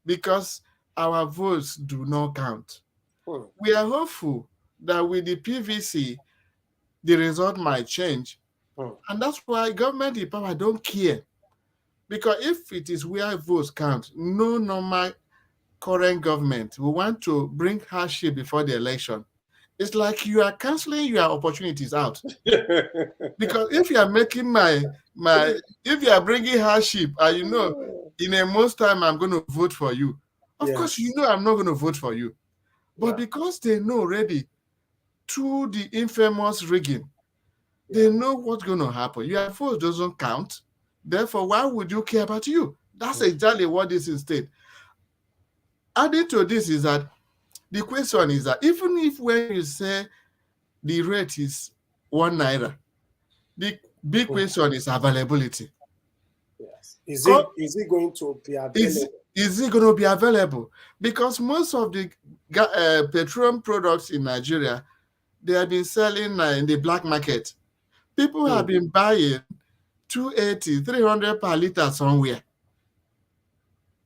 Speaker 2: because our votes do not count. We are hopeful that with the PVC, the result might change. And that's why government in power don't care. Because if it is where votes count, no normal current government will want to bring hardship before the election. It's like you are canceling your opportunities out. Because if you are making if you are bringing hardship, and you know, in a most time I'm going to vote for you. Of course, you know I'm not going to vote for you. But because they know already through the infamous rigging, they know what's going to happen. Your vote doesn't count. Therefore, why would you care about you? That's exactly what this is state. Adding to this is that the question is that even if when you say the rate is 1 naira, the big question is availability.
Speaker 1: Yes. Is it going to be available?
Speaker 2: Is it going to be available? Because most of the petroleum products in Nigeria, they have been selling in the black market. People have been buying 280, 300 per liter somewhere.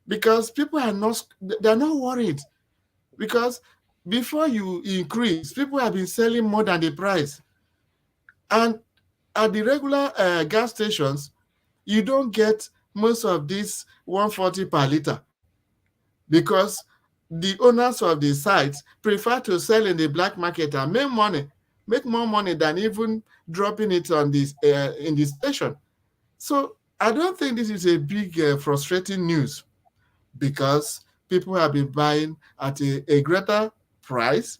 Speaker 2: Because people are they're not worried. Because before you increase, people have been selling more than the price. And at the regular gas stations, you don't get most of this 140 per liter because the owners of the sites prefer to sell in the black market and make more money than even dropping it on this in the station. So I don't think this is a big frustrating news because people have been buying at a greater price,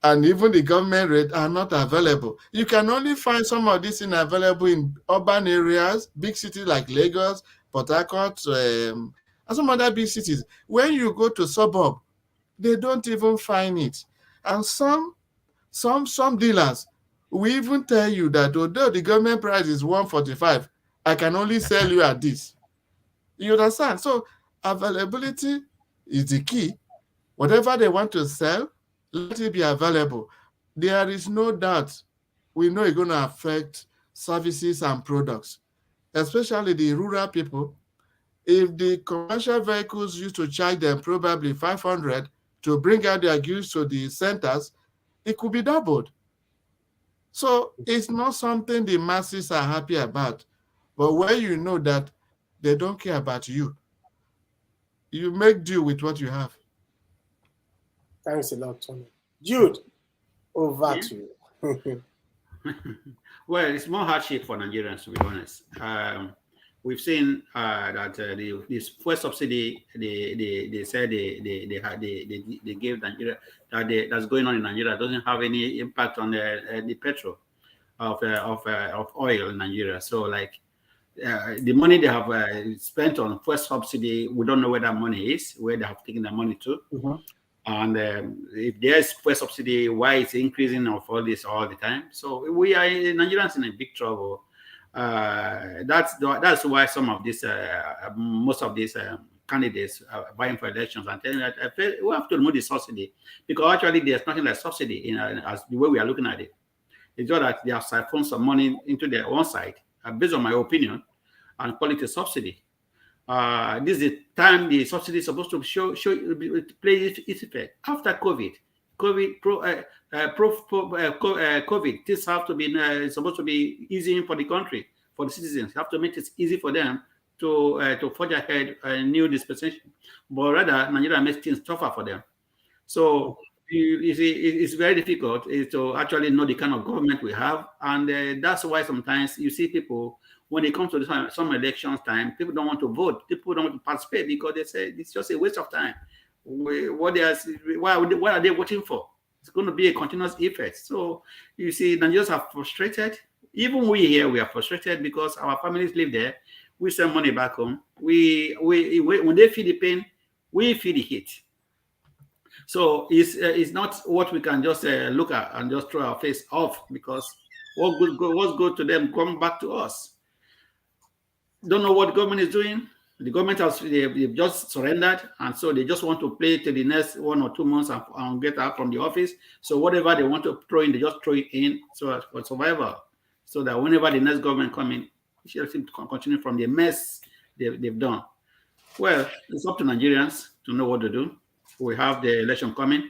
Speaker 2: and even the government rate are not available. You can only find some of these things available in urban areas, big cities like Lagos, Port Harcourt, and some other big cities. When you go to suburb, they don't even find it. And some dealers will even tell you that although the government price is 145, I can only sell you at this. You understand? So availability is the key. Whatever they want to sell, let it be available. There is no doubt we know it's going to affect services and products, especially the rural people. If the commercial vehicles used to charge them probably 500 to bring out their goods to the centers, it could be doubled. So it's not something the masses are happy about. But when you know that they don't care about you, you make do with what you have.
Speaker 1: Thanks a lot, Tony. Jude, over to you.
Speaker 3: Well, it's more hardship for Nigerians, to be honest. We've seen that this fuel subsidy they said they gave Nigeria that's going on in Nigeria doesn't have any impact on the petrol of oil in Nigeria. So like the money they have spent on fuel subsidy, we don't know where that money is, where they have taken the money to.
Speaker 1: Mm-hmm.
Speaker 3: And if there's fuel subsidy, why it's increasing of all this all the time? So we are Nigerians in a big trouble. That's why some of this, most of these candidates are vying for elections and telling that we have to remove the subsidy because actually there's nothing like subsidy in as the way we are looking at it. It's just that they have siphoned some money into their own side, based on my opinion, and call it a subsidy. This is the time the subsidy is supposed to play its effect after COVID. COVID, this have to be supposed to be easy for the country, for the citizens. You have to make it easy for them to forge ahead a new dispensation. But rather, Nigeria makes things tougher for them. So you see, it's very difficult to actually know the kind of government we have, and that's why sometimes you see people. When it comes to some elections time, people don't want to vote. People don't want to participate because they say it's just a waste of time. What are they voting for? It's going to be a continuous effect. So you see, Nigerians are frustrated. Even we here, we are frustrated because our families live there. We send money back home. We when they feel the pain, we feel the heat. So it's not what we can just look at and just throw our face off because what's good to them come back to us. Don't know what the government is doing. The government they've just surrendered, and so they just want to play till the next 1 or 2 months and get out from the office. So whatever they want to throw in, they just throw it in so for survival. So that whenever the next government come in, it should seem to continue from the mess they've done. Well, it's up to Nigerians to know what to do. We have the election coming.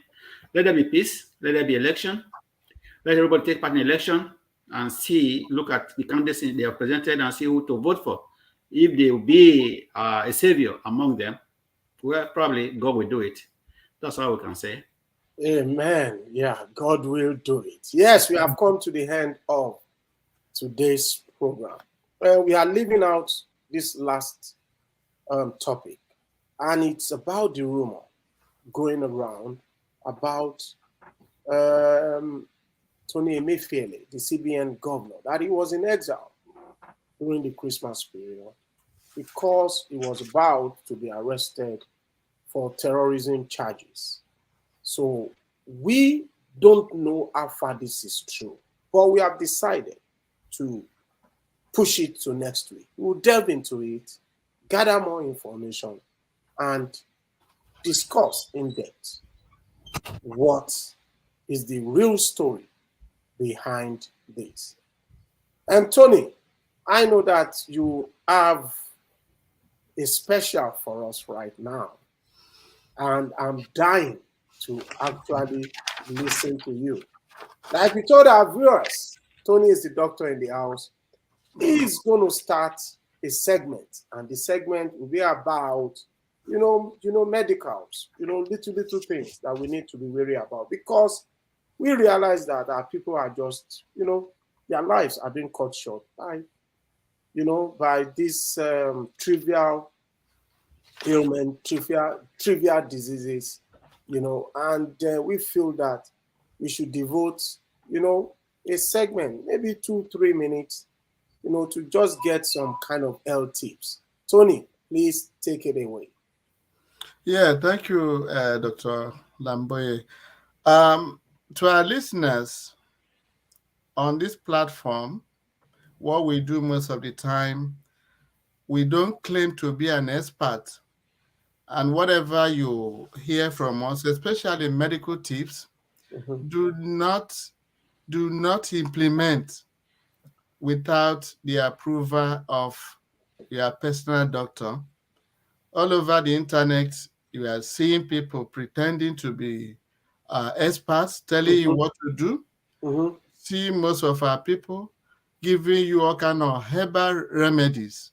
Speaker 3: Let there be peace. Let there be election. Let everybody take part in the election and look at the candidates they have presented and see who to vote for. If there will be a savior among them, well, probably God will do it. That's all we can say.
Speaker 1: Amen. Yeah, God will do it. Yes, we have come to the end of today's program. We are leaving out this last topic, and it's about the rumor going around about Tony Emefiele, the CBN governor, that he was in exile during the Christmas period because he was about to be arrested for terrorism charges. So we don't know how far this is true, but we have decided to push it to next week. We'll delve into it, gather more information, and discuss in depth what is the real story behind this. And Tony, I know that you have a special for us right now, and I'm dying to actually listen to you. Like we told our viewers, Tony is the doctor in the house. He's going to start a segment, and the segment will be about, medicals, little things that we need to be wary about, because we realize that our people are just, their lives are being cut short by these trivial ailment, trivial diseases, and we feel that we should devote, a segment, maybe 2-3 minutes, to just get some kind of health tips. Tony, please take it away.
Speaker 2: Yeah, thank you, Dr. Lamboye. To our listeners on this platform, what we do most of the time, we don't claim to be an expert. And whatever you hear from us, especially medical tips, do not implement without the approval of your personal doctor. All over the internet, you are seeing people pretending to be experts, telling you what to do. See most of our people giving you all kind of herbal remedies,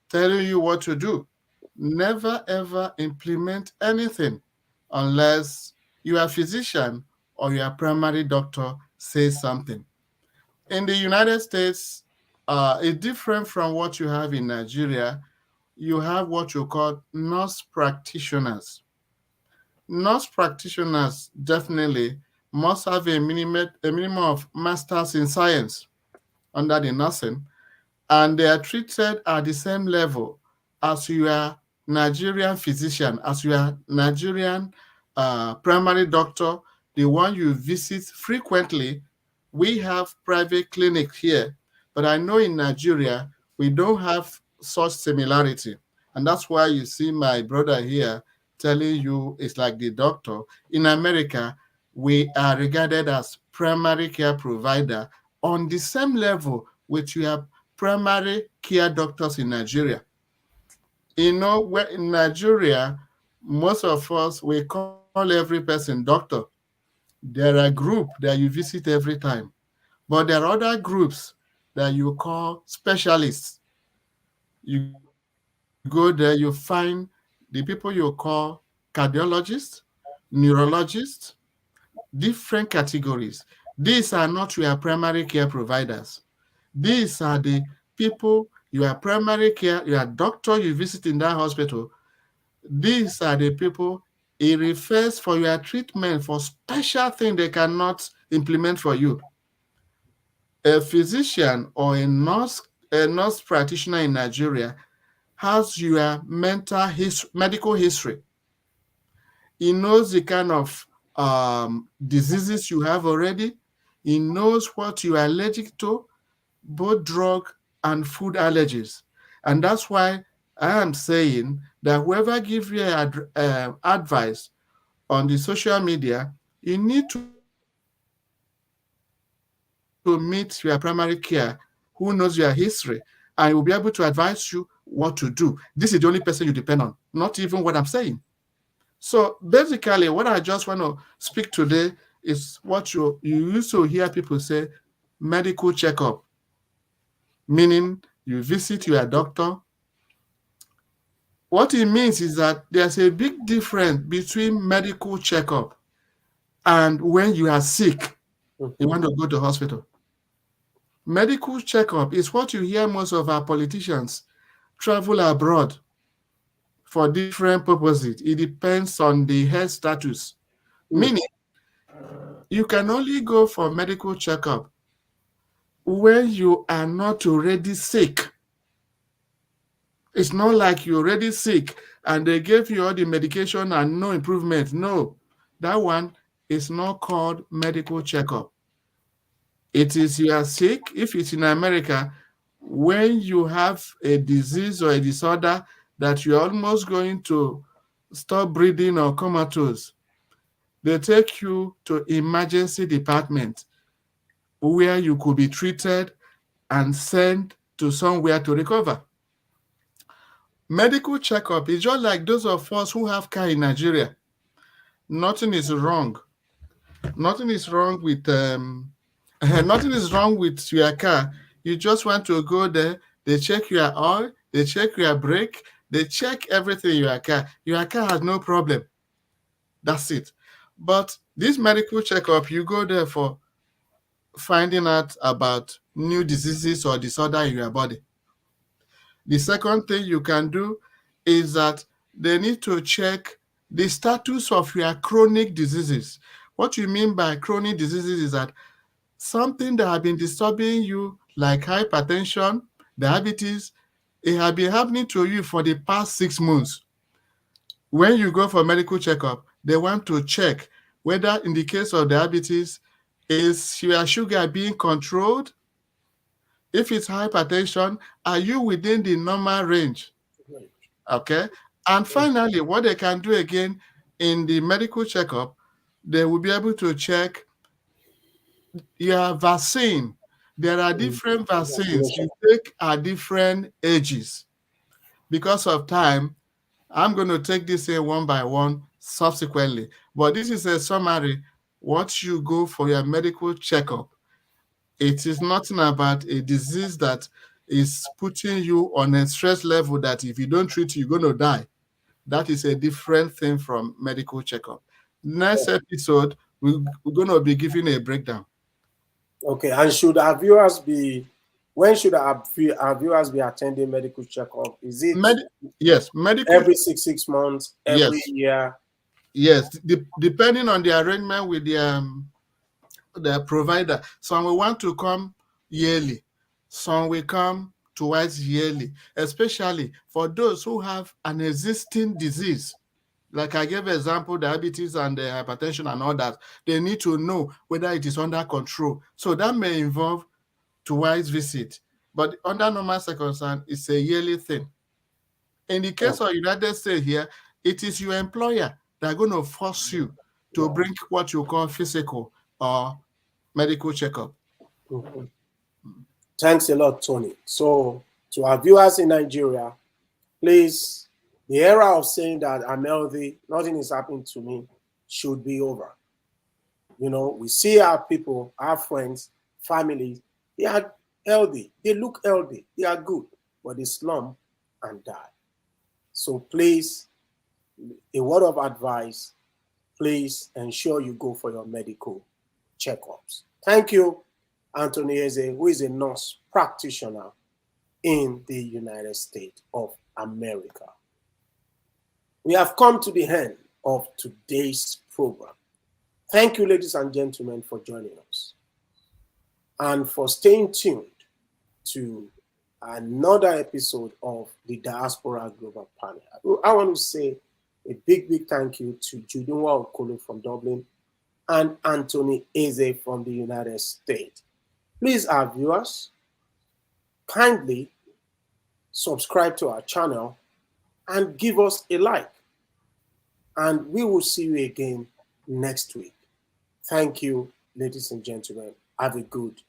Speaker 2: telling you what to do. Never ever implement anything unless your physician or your primary doctor says something. In the United States, it's different from what you have in Nigeria. You have what you call nurse practitioners. Nurse practitioners definitely must have a minimum of masters in science under the nursing, and they are treated at the same level as your Nigerian physician, as your Nigerian primary doctor, the one you visit frequently. We have private clinics here, but I know in Nigeria, we don't have such similarity. And that's why you see my brother here telling you it's like the doctor. In America, we are regarded as primary care provider on the same level with your primary care doctors in Nigeria. Where in Nigeria, most of us, we call every person doctor. There are groups that you visit every time, but there are other groups that you call specialists. You go there, you find the people you call cardiologists, neurologists, different categories. These are not your primary care providers. These are the people, your primary care, your doctor you visit in that hospital. These are the people he refers for your treatment for special thing they cannot implement for you. A physician or a nurse practitioner in Nigeria has your medical history. He knows the kind of diseases you have already. He knows what you are allergic to, both drug and food allergies. And that's why I am saying that whoever gives you advice on the social media, you need to meet your primary care who knows your history and will be able to advise you what to do. This is the only person you depend on, not even what I'm saying. So basically, what I just want to speak today is what you used to hear people say, medical checkup, meaning you visit your doctor. What it means is that there's a big difference between medical checkup and when you are sick, you want to go to hospital. Medical checkup is what you hear most of our politicians travel abroad for different purposes. It depends on the health status. Meaning, you can only go for medical checkup when you are not already sick. It's not like you're already sick and they gave you all the medication and no improvement. No, that one is not called medical checkup. It is you are sick. If it's in America, when you have a disease or a disorder that you're almost going to stop breathing or comatose, they take you to emergency department where you could be treated and sent to somewhere to recover. Medical checkup is just like those of us who have car in Nigeria. Nothing is wrong. Nothing is wrong with nothing is wrong with your car. You just want to go there. They check your oil. They check your brake. They check everything in your car. Your car has no problem. That's it. But this medical checkup, you go there for finding out about new diseases or disorder in your body. The second thing you can do is that they need to check the status of your chronic diseases. What you mean by chronic diseases is that something that has been disturbing you, like hypertension, diabetes, it has been happening to you for the past 6 months. When you go for medical checkup, they want to check whether in the case of diabetes, is your sugar being controlled? If it's hypertension, are you within the normal range? Okay. And finally, what they can do again in the medical checkup, they will be able to check your vaccine. There are different vaccines you take at different ages. Because of time, I'm going to take this in one by one subsequently. But this is a summary. Once you go for your medical checkup, it is nothing about a disease that is putting you on a stress level that if you don't treat, you're going to die. That is a different thing from medical checkup. Next episode, we're going to be giving a breakdown.
Speaker 1: Okay, and should our viewers be, when should our viewers be attending medical checkup? Is it
Speaker 2: yes, medical
Speaker 1: every 6 months, every year?
Speaker 2: Yes, depending on the arrangement with the provider. Some will want to come yearly, some will come twice yearly, especially for those who have an existing disease. Like I gave example, diabetes and hypertension and all that. They need to know whether it is under control. So that may involve twice visit. But under normal circumstances, it's a yearly thing. In the case of United States here, it is your employer that are going to force you to bring what you call physical or medical checkup.
Speaker 1: Mm-hmm. Thanks a lot, Tony. So to our viewers in Nigeria, please, the era of saying that I'm healthy, nothing is happening to me, should be over. You know, we see our people, our friends, families, they are healthy, they look healthy, they are good, but they slump and die. So please, a word of advice, please ensure you go for your medical checkups. Thank you, Anthony Eze, who is a nurse practitioner in the United States of America. We have come to the end of today's program. Thank you, ladies and gentlemen, for joining us and for staying tuned to another episode of the Diaspora Global Panel. I want to say a big thank you to Judunwa Okolo from Dublin and Anthony Eze from the United States. Please, our viewers, kindly subscribe to our channel and give us a like. And we will see you again next week. Thank you, ladies and gentlemen. Have a good